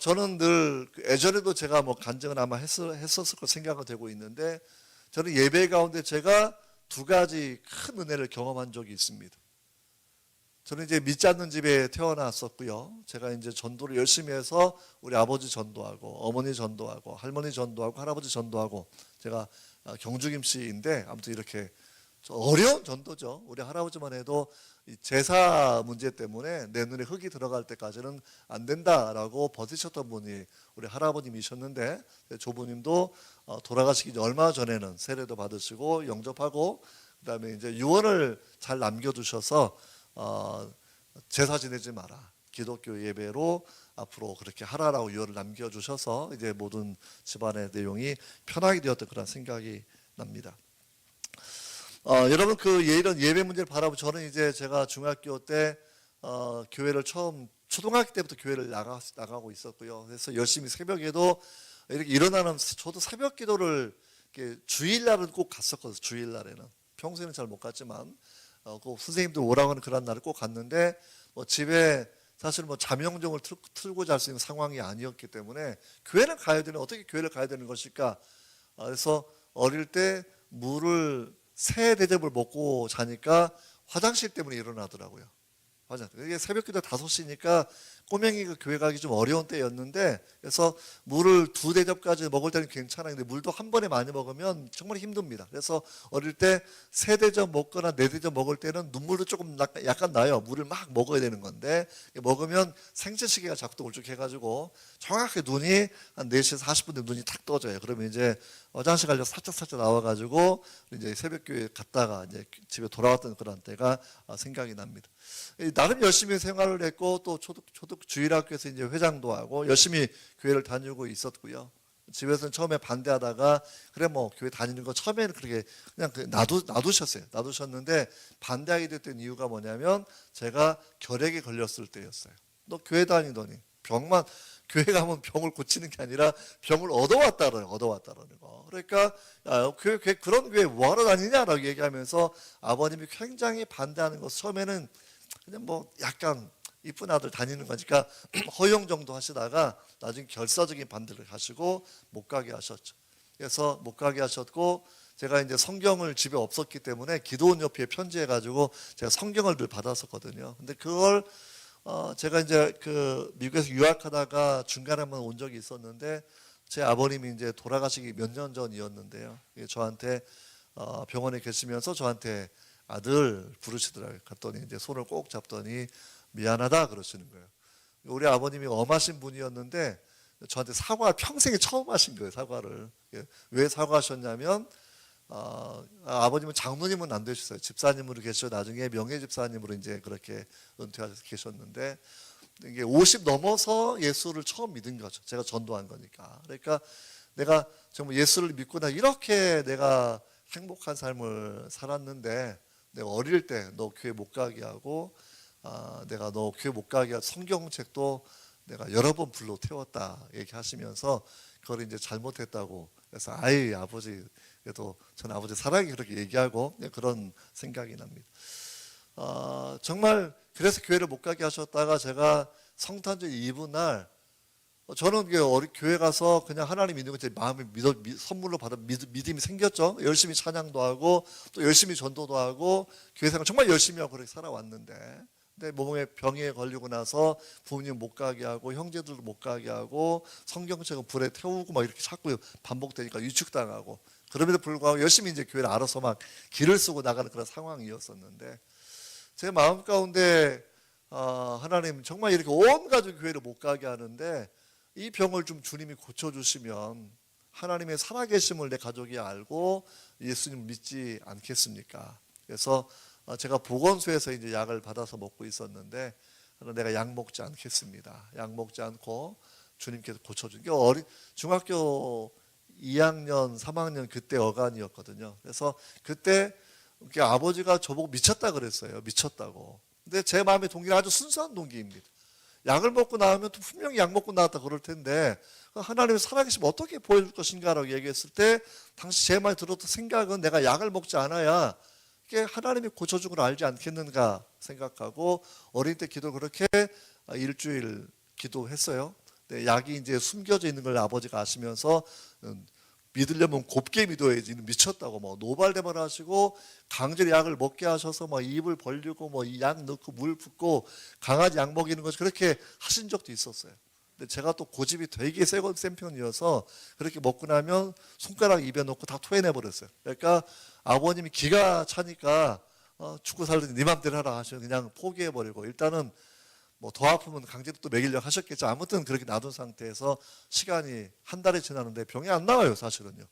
저는 늘 예전에도 제가 간증을 아마 했었을 거 생각이 되고 있는데 저는 예배 가운데 제가 두 가지 큰 은혜를 경험한 적이 있습니다. 저는 이제 믿지 않는 집에 태어났었고요. 제가 이제 전도를 열심히 해서 우리 아버지 전도하고 어머니 전도하고 할머니 전도하고 할아버지 전도하고 제가 경주김 씨인데 아무튼 이렇게 어려운 전도죠. 우리 할아버지만 해도 제사 문제 때문에 내 눈에 흙이 들어갈 때까지는 안 된다라고 버티셨던 분이 우리 할아버님이셨는데 조부님도 돌아가시기 얼마 전에는 세례도 받으시고 영접하고 그다음에 이제 유언을 잘 남겨두셔서 제사 지내지 마라. 기독교 예배로 앞으로 그렇게 하라라고 유언을 남겨주셔서 이제 모든 집안의 내용이 편하게 되었던 그런 생각이 납니다. 여러분 이런 예배 문제를 바라보면 저는 이제 제가 중학교 때 교회를 처음 초등학교 때부터 교회를 나가고 있었고요. 그래서 열심히 새벽에도 이렇게 일어나는 저도 새벽 기도를 이렇게 주일날은 꼭 갔었거든요. 주일날에는 평소에는 잘 못 갔지만 꼭 선생님들 오라고 하는 그런 날을 꼭 갔는데 뭐 집에 사실 뭐 잠영종을 틀고 잘 수 있는 상황이 아니었기 때문에 교회는 가야 되는 어떻게 교회를 가야 되는 것일까? 그래서 어릴 때 물을 새 대접을 먹고 자니까 화장실 때문에 일어나더라고요. 맞아. 이게 새벽기도 5시니까 꼬맹이가 교회 가기 좀 어려운 때였는데 그래서 물을 2대접까지 먹을 때는 괜찮아요. 근데 물도 한 번에 많이 먹으면 정말 힘듭니다. 그래서 어릴 때 3대접 먹거나 4대접 먹을 때는 눈물도 조금 약간 나요. 물을 막 먹어야 되는 건데 먹으면 생체시계가 작동 울적해가지고 정확하게 눈이 한 4시 40분에 눈이 탁 떠져요. 그러면 이제 화장실 가려고 살짝 나와가지고 이제 새벽교회 갔다가 이제 집에 돌아왔던 그런 때가 생각이 납니다. 나름 열심히 생활을 했고 또 초등 주일학교에서 이제 회장도 하고 열심히 교회를 다니고 있었고요. 집에서는 처음에 반대하다가 그래 뭐 교회 다니는 거 처음에는 그렇게 그냥 놔두셨는데 반대하게 됐던 이유가 뭐냐면 제가 결핵에 걸렸을 때였어요. 너 교회 다니더니 병만 교회 가면 병을 고치는 게 아니라 병을 얻어왔다는 거. 그러니까 그런 교회 뭐하러 다니냐라고 얘기하면서 아버님이 굉장히 반대하는 거 처음에는 그냥 뭐 약간 이쁜 아들 다니는 거니까 허용 정도 하시다가 나중에 결사적인 반대를 하시고 못 가게 하셨죠. 그래서 못 가게 하셨고 제가 이제 성경을 집에 없었기 때문에 기도원 옆에 편지해가지고 제가 성경을 늘 받았었거든요. 근데 그걸 제가 이제 그 미국에서 유학하다가 중간에 한번 온 적이 있었는데 제 아버님이 이제 돌아가시기 몇 년 전이었는데요. 저한테 병원에 계시면서 저한테 아들 부르시더라고요. 갔더니 이제 손을 꼭 잡더니 미안하다 그러시는 거예요. 우리 아버님이 엄하신 분이었는데 저한테 평생에 처음 하신 거예요. 사과를. 왜 사과하셨냐면 아버님은 장로님은 안 되셨어요. 집사님으로 계셔 나중에 명예 집사님으로 이제 그렇게 은퇴하셔서 계셨는데 이게 50 넘어서 예수를 처음 믿은 거죠. 제가 전도한 거니까. 그러니까 내가 정말 예수를 믿고 나 이렇게 내가 행복한 삶을 살았는데 내가 어릴 때 너 교회 못 가게 하고 내가 너 교회 못 가게 하고 성경책도 내가 여러 번 불러 태웠다 얘기하시면서 그걸 이제 잘못했다고 그래서 아버지 그래도 전 아버지 사랑이 그렇게 얘기하고 그런 생각이 납니다. 정말 그래서 교회를 못 가게 하셨다가 제가 성탄절 이브 날 저는 교회 가서 그냥 하나님 믿는 거 제 마음에 선물로 받은 믿음이 생겼죠. 열심히 찬양도 하고 또 열심히 전도도 하고 교회 생활 정말 열심히 하고 그렇게 살아왔는데 근데 몸에 병에 걸리고 나서 부모님 못 가게 하고 형제들도 못 가게 하고 성경책은 불에 태우고 막 이렇게 자꾸 반복되니까 위축당하고 그럼에도 불구하고 열심히 이제 교회를 알아서 막 길을 쓰고 나가는 그런 상황이었었는데 제 마음 가운데 하나님 정말 이렇게 온 가족 교회를 못 가게 하는데 이 병을 좀 주님이 고쳐주시면 하나님의 살아계심을 내 가족이 알고 예수님 믿지 않겠습니까? 그래서 제가 보건소에서 이제 약을 받아서 먹고 있었는데 내가 약 먹지 않겠습니다. 약 먹지 않고 주님께서 고쳐준 게 중학교 2학년, 3학년 그때 어간이었거든요. 그래서 그때 아버지가 저보고 미쳤다 그랬어요. 미쳤다고. 근데 제 마음의 동기는 아주 순수한 동기입니다. 약을 먹고 나오면 또 분명히 약 먹고 나왔다 그럴 텐데 하나님의 살아계시면 어떻게 보여줄 것인가라고 얘기했을 때 당시 제 말 들었던 생각은 내가 약을 먹지 않아야 이게 하나님이 고쳐준 걸 알지 않겠는가 생각하고 어린 때 기도를 그렇게 일주일 기도했어요. 근데 약이 이제 숨겨져 있는 걸 아버지가 아시면서 믿으려면 곱게 믿어야지 미쳤다고 뭐 노발대발 하시고 강제로 약을 먹게 하셔서 뭐 입을 벌리고 뭐 약 넣고 물 붓고 강아지 약 먹이는 것이 그렇게 하신 적도 있었어요. 근데 제가 또 고집이 되게 센 편이어서 그렇게 먹고 나면 손가락 입에 넣고 다 토해내 버렸어요. 그러니까 아버님이 기가 차니까 죽고 살든지 네 맘대로 하라 하셔서 그냥 포기해 버리고 일단은 뭐 더 아프면 강제로 또 먹이려고 하셨겠죠. 아무튼 그렇게 놔둔 상태에서 시간이 한 달이 지나는데 병이 안 나와요. 사실은요.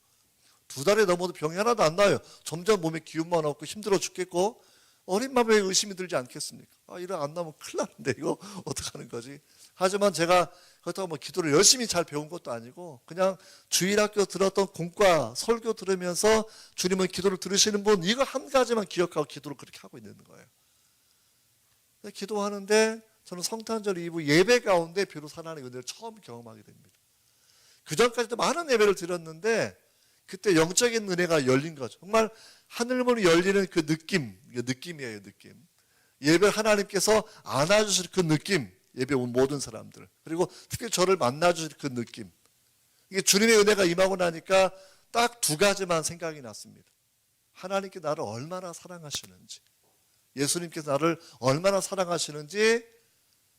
2달이 넘어도 병이 하나도 안 나와요. 점점 몸에 기운만 없고 힘들어 죽겠고 어린 마음에 의심이 들지 않겠습니까? 이래 안 나오면 큰일 나는데 이거 어떡하는 거지? 하지만 제가 그렇다고 뭐 기도를 열심히 잘 배운 것도 아니고 그냥 주일학교 들었던 공과 설교 들으면서 주님은 기도를 들으시는 분 이거 한 가지만 기억하고 기도를 그렇게 하고 있는 거예요. 기도하는데 저는 성탄절 이후 예배 가운데 비로소 하나님의 은혜를 처음 경험하게 됩니다. 그 전까지도 많은 예배를 드렸는데 그때 영적인 은혜가 열린 거죠. 정말 하늘문이 열리는 그 느낌, 느낌이에요, 느낌. 예배 하나님께서 안아주실 그 느낌, 예배 온 모든 사람들, 그리고 특히 저를 만나주실 그 느낌. 이게 주님의 은혜가 임하고 나니까 딱 두 가지만 생각이 났습니다. 하나님께 나를 얼마나 사랑하시는지, 예수님께서 나를 얼마나 사랑하시는지,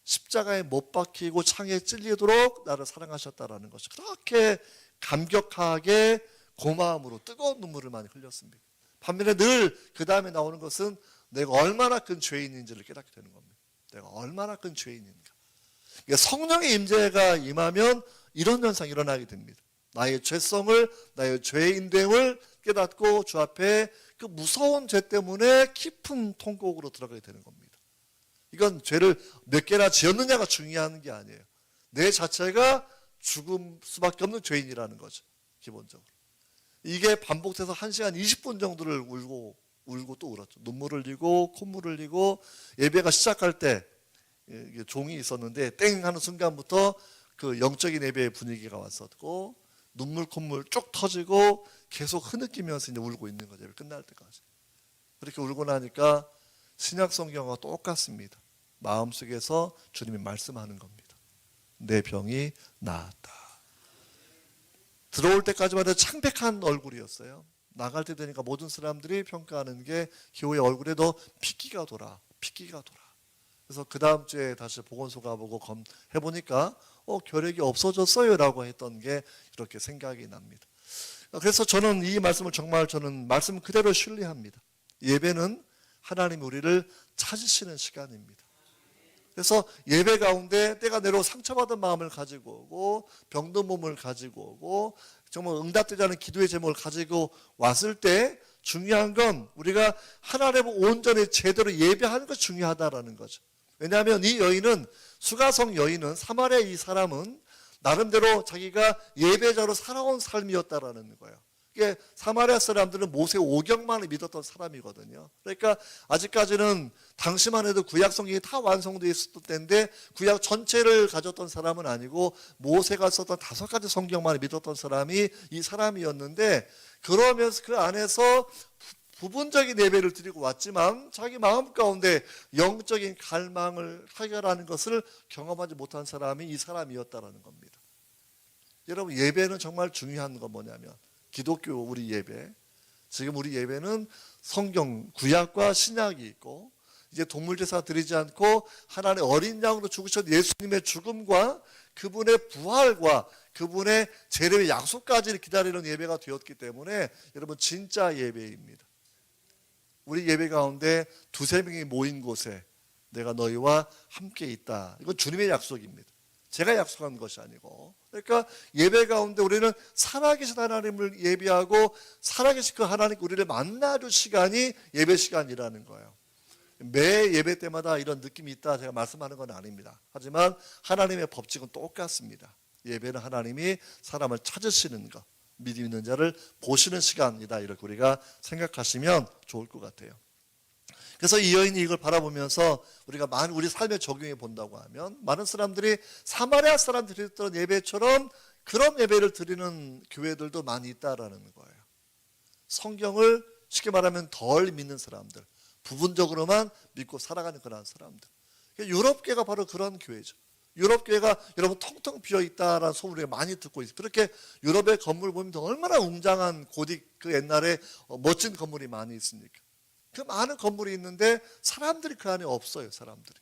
십자가에 못 박히고 창에 찔리도록 나를 사랑하셨다라는 것이 그렇게 감격하게 고마움으로 뜨거운 눈물을 많이 흘렸습니다. 반면에 늘 그 다음에 나오는 것은 내가 얼마나 큰 죄인인지를 깨닫게 되는 겁니다. 내가 얼마나 큰 죄인인가. 그러니까 성령의 임재가 임하면 이런 현상이 일어나게 됩니다. 나의 죄성을, 나의 죄인됨을 깨닫고 주 앞에 그 무서운 죄 때문에 깊은 통곡으로 들어가게 되는 겁니다. 이건 죄를 몇 개나 지었느냐가 중요한 게 아니에요. 내 자체가 죽을 수밖에 없는 죄인이라는 거죠. 기본적으로. 이게 반복돼서 1시간 20분 정도를 울고 또 울었죠. 눈물을 흘리고 콧물을 흘리고 예배가 시작할 때 종이 있었는데 땡 하는 순간부터 그 영적인 예배의 분위기가 왔었고 눈물 콧물 쭉 터지고 계속 흐느끼면서 이제 울고 있는 거죠. 끝날 때까지. 그렇게 울고 나니까 신약 성경과 똑같습니다. 마음속에서 주님이 말씀하는 겁니다. 내 병이 나았다. 들어올 때까지만 해도 창백한 얼굴이었어요. 나갈 때 되니까 모든 사람들이 평가하는 게 교회 얼굴에 너 핏기가 돌아. 그래서 그 다음 주에 다시 보건소 가보고 해보니까 결핵이 없어졌어요 라고 했던 게 이렇게 생각이 납니다. 그래서 저는 이 말씀을 정말 저는 말씀 그대로 신뢰합니다. 예배는 하나님이 우리를 찾으시는 시간입니다. 그래서 예배 가운데 때가 내려 상처받은 마음을 가지고 오고 병든 몸을 가지고 오고 정말 응답되지 않은 기도의 제목을 가지고 왔을 때 중요한 건 우리가 하나님을 온전히 제대로 예배하는 것이 중요하다라는 거죠. 왜냐하면 이 여인은 수가성 여인은 사마리아 이 사람은 나름대로 자기가 예배자로 살아온 삶이었다라는 거예요. 이게 사마리아 사람들은 모세 오경만을 믿었던 사람이거든요. 그러니까 아직까지는 당시만 해도 구약 성경이 다 완성되어 있었을 때인데 구약 전체를 가졌던 사람은 아니고 모세가 썼던 5가지 성경만을 믿었던 사람이 이 사람이었는데 그러면서 그 안에서 부분적인 예배를 드리고 왔지만 자기 마음 가운데 영적인 갈망을 해결하는 것을 경험하지 못한 사람이 이 사람이었다는 겁니다. 여러분 예배는 정말 중요한 건 뭐냐면 기독교 우리 예배, 지금 우리 예배는 성경 구약과 신약이 있고 이제 동물제사 드리지 않고 하나님의 어린 양으로 죽으신 예수님의 죽음과 그분의 부활과 그분의 재림의 약속까지 기다리는 예배가 되었기 때문에 여러분 진짜 예배입니다. 우리 예배 가운데 2-3명이 모인 곳에 내가 너희와 함께 있다. 이건 주님의 약속입니다. 제가 약속한 것이 아니고. 그러니까 예배 가운데 우리는 살아계신 하나님을 예배하고 살아계신 그 하나님 우리를 만나줄 시간이 예배 시간이라는 거예요. 매 예배 때마다 이런 느낌이 있다 제가 말씀하는 건 아닙니다. 하지만 하나님의 법칙은 똑같습니다. 예배는 하나님이 사람을 찾으시는 것, 믿음 있는 자를 보시는 시간이다 이렇게 우리가 생각하시면 좋을 것 같아요. 그래서 이 여인이 이걸 바라보면서 우리가 우리 삶에 적용해 본다고 하면 많은 사람들이 사마리아 사람들이 드렸던 예배처럼 그런 예배를 드리는 교회들도 많이 있다라는 거예요. 성경을 쉽게 말하면 덜 믿는 사람들, 부분적으로만 믿고 살아가는 그런 사람들. 유럽교회가 바로 그런 교회죠. 유럽교회가 여러분 텅텅 비어있다라는 소문을 많이 듣고 있어요. 그렇게 유럽의 건물 보면 얼마나 웅장한 고딕 그 옛날에 멋진 건물이 많이 있습니까? 그 많은 건물이 있는데 사람들이 그 안에 없어요. 사람들이.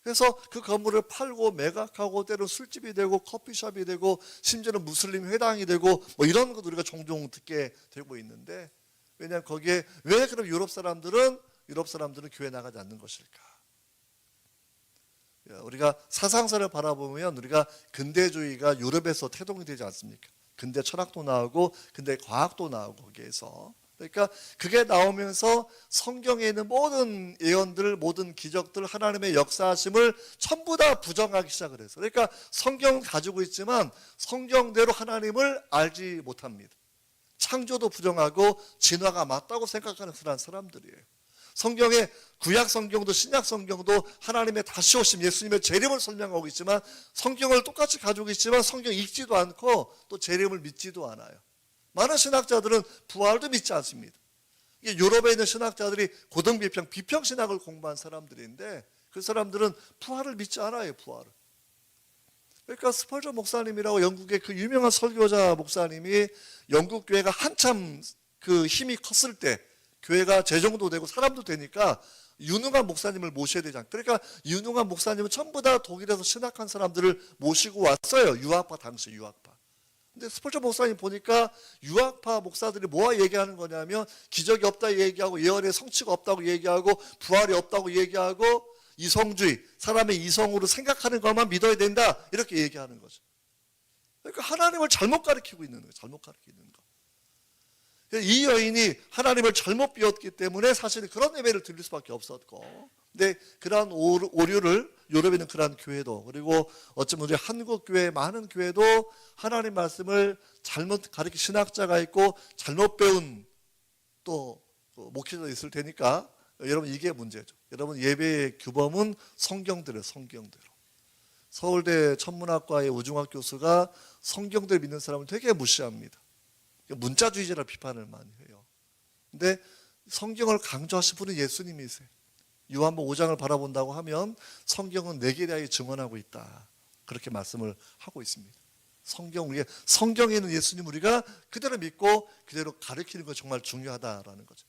그래서 그 건물을 팔고 매각하고 때로 술집이 되고 커피숍이 되고 심지어는 무슬림 회당이 되고 뭐 이런 것도 우리가 종종 듣게 되고 있는데 왜냐하면 거기에 왜 그럼 유럽 사람들은 교회 나가지 않는 것일까? 우리가 사상사를 바라보면 우리가 근대주의가 유럽에서 태동이 되지 않습니까? 근대 철학도 나오고 근대 과학도 나오고 거기에서 그러니까 그게 나오면서 성경에 있는 모든 예언들, 모든 기적들, 하나님의 역사하심을 전부 다 부정하기 시작을 해서 그러니까 성경은 가지고 있지만 성경대로 하나님을 알지 못합니다. 창조도 부정하고 진화가 맞다고 생각하는 그런 사람들이에요. 성경에 구약 성경도 신약 성경도 하나님의 다시 오심, 예수님의 재림을 설명하고 있지만 성경을 똑같이 가지고 있지만 성경 읽지도 않고 또 재림을 믿지도 않아요. 많은 신학자들은 부활도 믿지 않습니다. 유럽에 있는 신학자들이 고등비평, 비평신학을 공부한 사람들인데 그 사람들은 부활을 믿지 않아요. 부활을. 그러니까 스펄전 목사님이라고 영국의 그 유명한 설교자 목사님이 영국 교회가 한참 그 힘이 컸을 때 교회가 재정도 되고 사람도 되니까 유능한 목사님을 모셔야 되지 않습니까? 그러니까 유능한 목사님은 전부 다 독일에서 신학한 사람들을 모시고 왔어요. 유학파 당시 유학파. 근데 스펄전 목사님 보니까 유학파 목사들이 뭐가 얘기하는 거냐면 기적이 없다 얘기하고 예언의 성취가 없다고 얘기하고 부활이 없다고 얘기하고 이성주의, 사람의 이성으로 생각하는 것만 믿어야 된다 이렇게 얘기하는 거죠. 그러니까 하나님을 잘못 가르치고 있는 거예요. 잘못 가르치고 있는 거. 이 여인이 하나님을 잘못 비웠기 때문에 사실은 그런 예배를 드릴 수밖에 없었고, 근데 그러한 오류를 유럽에 있는 그러한 교회도, 그리고 어쩌면 우리 한국 교회 많은 교회도 하나님 말씀을 잘못 가르친 신학자가 있고 잘못 배운 또 목회자도 있을 테니까 여러분 이게 문제죠. 여러분 예배의 규범은 성경대로. 서울대 천문학과의 우중학 교수가 성경대로 믿는 사람을 되게 무시합니다. 문자주의자라 비판을 많이 해요. 근데 성경을 강조하신 분은 예수님이세요. 요한복음 5장을 바라본다고 하면 성경은 내게 대하여 증언하고 있다. 그렇게 말씀을 하고 있습니다. 성경에 있는 예수님 우리가 그대로 믿고 그대로 가르치는 것 정말 중요하다라는 거죠.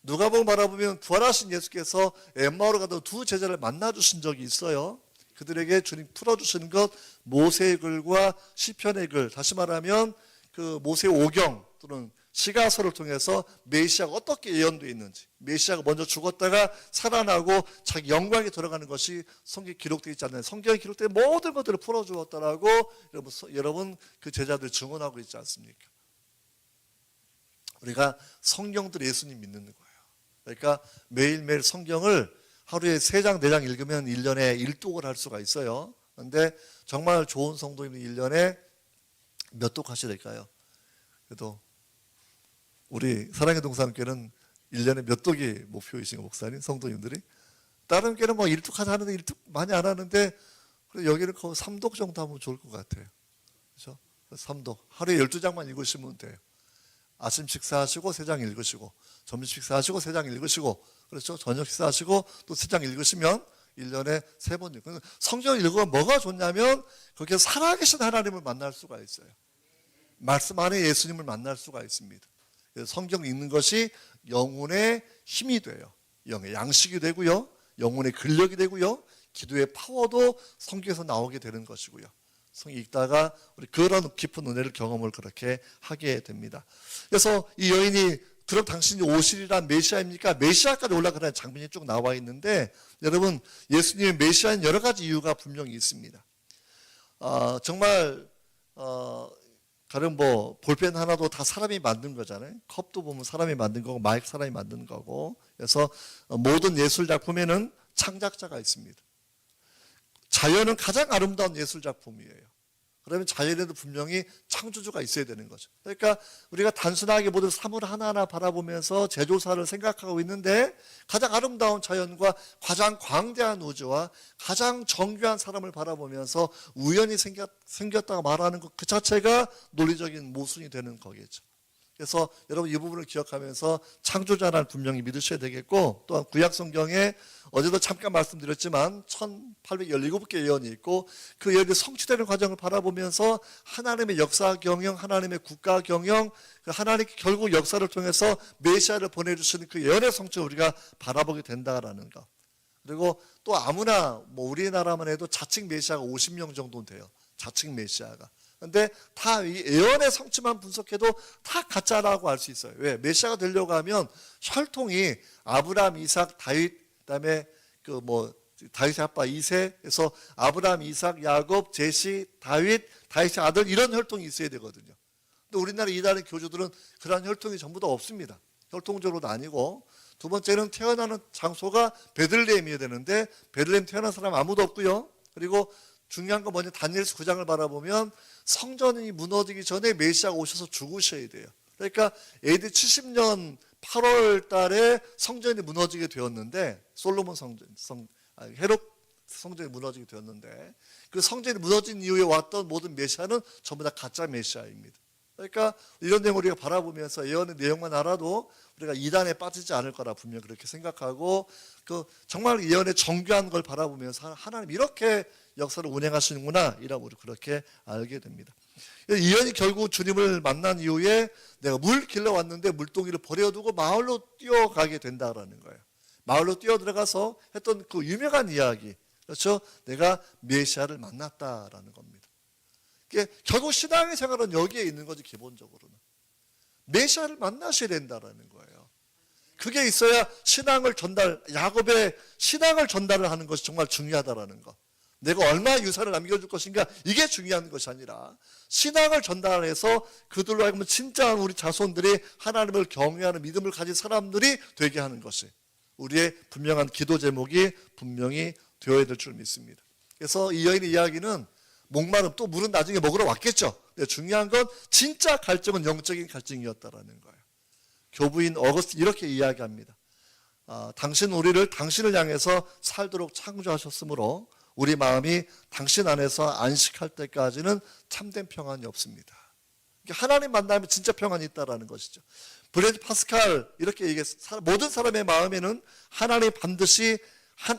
누가복음 바라보면 부활하신 예수께서 엠마오로 가던 두 제자를 만나 주신 적이 있어요. 그들에게 주님 풀어주시는 것 모세의 글과 시편의 글, 다시 말하면 그 모세 오경 또는 시가서를 통해서 메시아가 어떻게 예언되어 있는지, 메시아가 먼저 죽었다가 살아나고 자기 영광에 들어가는 것이 성경에 기록되어 있지 않나요? 성경에 기록된 모든 것들을 풀어주었다라고 여러분 그 제자들 증언하고 있지 않습니까? 우리가 성경들 예수님 믿는 거예요. 그러니까 매일매일 성경을 하루에 3장, 4장 읽으면 1년에 1독을 할 수가 있어요. 그런데 정말 좋은 성도님은 1년에 몇 독 하셔야 될까요? 그래도 우리 사랑의 동산교회는 1년에 몇 독이 목표이신 목사님, 성도님들이? 다른 교회는 뭐 1독 하는데 1독 많이 안 하는데 여기는 거의 3독 정도 하면 좋을 것 같아요. 그렇죠? 3독. 하루에 12장만 읽으시면 돼요. 아침 식사하시고 3장 읽으시고, 점심 식사하시고 3장 읽으시고, 그렇죠? 저녁 식사하시고 또 3장 읽으시면 1년에 3번 읽고. 성경을 읽으면 뭐가 좋냐면 거기에 살아계신 하나님을 만날 수가 있어요. 말씀 안에 예수님을 만날 수가 있습니다. 그래서 성경 읽는 것이 영혼의 힘이 돼요. 영의 양식이 되고요. 영혼의 근력이 되고요. 기도의 파워도 성경에서 나오게 되는 것이고요. 성경 읽다가 우리 그런 깊은 은혜를 경험을 그렇게 하게 됩니다. 그래서 이 여인이 그럼 당신이 오시리란 메시아입니까? 메시아까지 올라가는 장면이 쭉 나와 있는데 여러분 예수님의 메시아는 여러 가지 이유가 분명히 있습니다. 정말 다른 뭐 볼펜 하나도 다 사람이 만든 거잖아요. 컵도 보면 사람이 만든 거고 마이크 사람이 만든 거고. 그래서 모든 예술 작품에는 창작자가 있습니다. 자연은 가장 아름다운 예술 작품이에요. 그러면 자연에도 분명히 창조주가 있어야 되는 거죠. 그러니까 우리가 단순하게 모든 사물 하나하나 바라보면서 제조사를 생각하고 있는데 가장 아름다운 자연과 가장 광대한 우주와 가장 정교한 사람을 바라보면서 우연히 생겼다고 말하는 것 그 자체가 논리적인 모순이 되는 거겠죠. 그래서 여러분 이 부분을 기억하면서 창조자를 분명히 믿으셔야 되겠고, 또한 구약 성경에 어제도 잠깐 말씀드렸지만 1817개 예언이 있고 그 예언이 성취되는 과정을 바라보면서 하나님의 역사 경영, 하나님의 국가 경영, 하나님 결국 역사를 통해서 메시아를 보내주시는 그 예언의 성취를 우리가 바라보게 된다라는 것. 그리고 또 아무나 뭐 우리나라만 해도 자칭 메시아가 50명 정도는 돼요. 자칭 메시아가. 근데 다 이 예언의 성취만 분석해도 다 가짜라고 알 수 있어요. 왜? 메시아가 되려고 하면 혈통이 아브라함, 이삭, 다윗, 그다음에 그 뭐 다윗의 아빠 이새에서 아브라함, 이삭, 야곱, 제시, 다윗의 아들 이런 혈통이 있어야 되거든요. 근데 우리나라 이단의 교주들은 그런 혈통이 전부 다 없습니다. 혈통적으로도 아니고. 두 번째는 태어나는 장소가 베들레헴이어야 되는데 베들레헴 태어난 사람 아무도 없고요. 그리고 중요한 건 뭐냐, 다니엘서 9장을 바라보면 성전이 무너지기 전에 메시아가 오셔서 죽으셔야 돼요. 그러니까 AD 70년 8월 달에 성전이 무너지게 되었는데, 솔로몬 헤롯 성전이 무너지게 되었는데, 그 성전이 무너진 이후에 왔던 모든 메시아는 전부 다 가짜 메시아입니다. 그러니까 이런 내용을 우리가 바라보면서 예언의 내용만 알아도 우리가 이단에 빠지지 않을 거라 분명 그렇게 생각하고, 그 정말 예언의 정교한 걸 바라보면서 하나님 이렇게 역사를 운행하시는구나 이라고 우리 그렇게 알게 됩니다. 예언이 결국 주님을 만난 이후에 내가 물 길러 왔는데 물동이를 버려두고 마을로 뛰어가게 된다라는 거예요. 마을로 뛰어 들어가서 했던 그 유명한 이야기, 그렇죠? 내가 메시아를 만났다라는 겁니다. 결국 신앙의 생활은 여기에 있는 거지. 기본적으로는 메시아를 만나셔야 된다라는 거예요. 그게 있어야 신앙을 야곱의 신앙을 전달을 하는 것이 정말 중요하다라는 것. 내가 얼마나 유산을 남겨줄 것인가, 이게 중요한 것이 아니라 신앙을 전달해서 그들로 하여금 진짜 우리 자손들이 하나님을 경외하는 믿음을 가진 사람들이 되게 하는 것이 우리의 분명한 기도 제목이 분명히 되어야 될 줄 믿습니다. 그래서 이 여인의 이야기는 목마름, 또 물은 나중에 먹으러 왔겠죠. 근데 중요한 건 진짜 갈증은 영적인 갈증이었다라는 거예요. 교부인 어거스틴 이렇게 이야기합니다. 당신 우리를 당신을 향해서 살도록 창조하셨으므로 우리 마음이 당신 안에서 안식할 때까지는 참된 평안이 없습니다. 하나님 만나면 진짜 평안이 있다라는 것이죠. 브레즈 파스칼 이렇게 얘기했어요. 모든 사람의 마음에는 하나님 반드시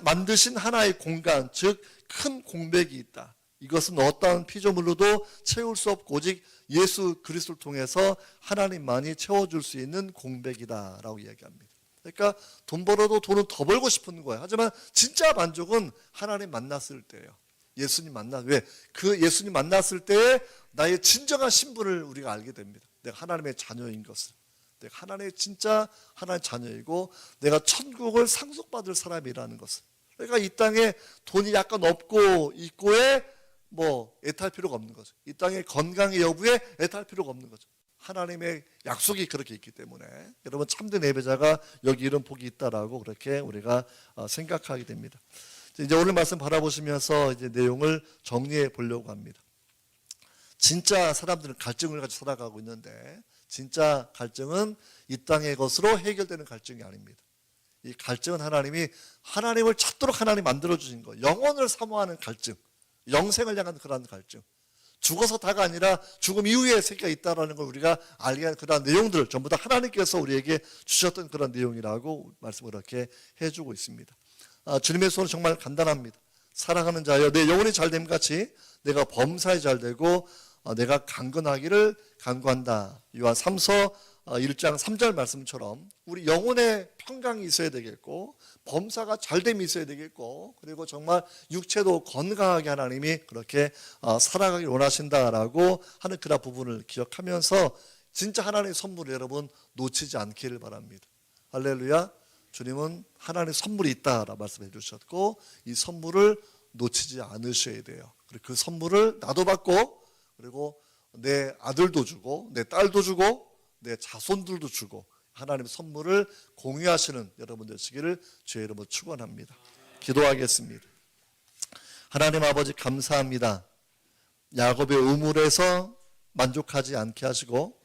만드신 하나의 공간, 즉 큰 공백이 있다. 이것은 어떠한 피조물로도 채울 수 없고 오직 예수 그리스도를 통해서 하나님만이 채워줄 수 있는 공백이다라고 이야기합니다. 그러니까 돈 벌어도 돈은 더 벌고 싶은 거예요. 하지만 진짜 만족은 하나님 만났을 때예요. 예수님 왜? 그 예수님 만났을 때에 나의 진정한 신분을 우리가 알게 됩니다. 내가 하나님의 자녀인 것을. 내가 진짜 하나님의 자녀이고 내가 천국을 상속받을 사람이라는 것을. 그러니까 이 땅에 돈이 약간 없고 있고에 애탈 필요가 없는 거죠. 이 땅의 건강의 여부에 애탈 필요가 없는 거죠. 하나님의 약속이 그렇게 있기 때문에 여러분 참된 예배자가 여기 이런 복이 있다라고 그렇게 우리가 생각하게 됩니다. 이제 오늘 말씀 바라보시면서 이제 내용을 정리해 보려고 합니다. 진짜 사람들은 갈증을 가지고 살아가고 있는데 진짜 갈증은 이 땅의 것으로 해결되는 갈증이 아닙니다. 이 갈증은 하나님을 찾도록 하나님 만들어주신 거, 영혼을 사모하는 갈증, 영생을 향한 그런 갈증, 죽어서 다가 아니라 죽음 이후의 세계가 있다는 걸 우리가 알게 하는 그런 내용들 전부 다 하나님께서 우리에게 주셨던 그런 내용이라고 말씀을 이렇게 해주고 있습니다. 주님의 소원은 정말 간단합니다. 사랑하는 자여, 내 영혼이 잘됨 같이 내가 범사에 잘되고 내가 강건하기를 간구한다. 요한 3서 1장 3절 말씀처럼 우리 영혼의 평강이 있어야 되겠고 범사가 잘됨이 있어야 되겠고 그리고 정말 육체도 건강하게 하나님이 그렇게 살아가길 원하신다라고 하는 그런 부분을 기억하면서 진짜 하나님의 선물을 여러분 놓치지 않기를 바랍니다. 할렐루야. 주님은 하나님의 선물이 있다라고 말씀해 주셨고 이 선물을 놓치지 않으셔야 돼요. 그리고 그 선물을 나도 받고 그리고 내 아들도 주고 내 딸도 주고 내 자손들도 주고 하나님의 선물을 공유하시는 여러분 되시기를 주의 이름으로 축원합니다. 기도하겠습니다. 하나님 아버지 감사합니다. 야곱의 우물에서 만족하지 않게 하시고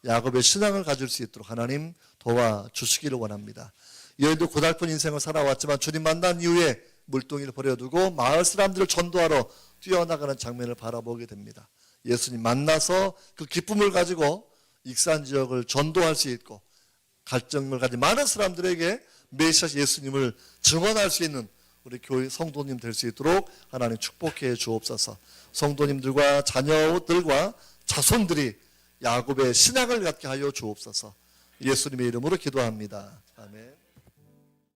야곱의 신앙을 가질 수 있도록 하나님 도와주시기를 원합니다. 여인도 고달픈 인생을 살아왔지만 주님 만난 이후에 물동이를 버려두고 마을 사람들을 전도하러 뛰어나가는 장면을 바라보게 됩니다. 예수님 만나서 그 기쁨을 가지고 익산 지역을 전도할 수 있고 갈증을 가진 많은 사람들에게 메시아 예수님을 증언할 수 있는 우리 교회 성도님 될 수 있도록 하나님 축복해 주옵소서. 성도님들과 자녀들과 자손들이 야곱의 신앙을 갖게 하여 주옵소서. 예수님의 이름으로 기도합니다. 아멘.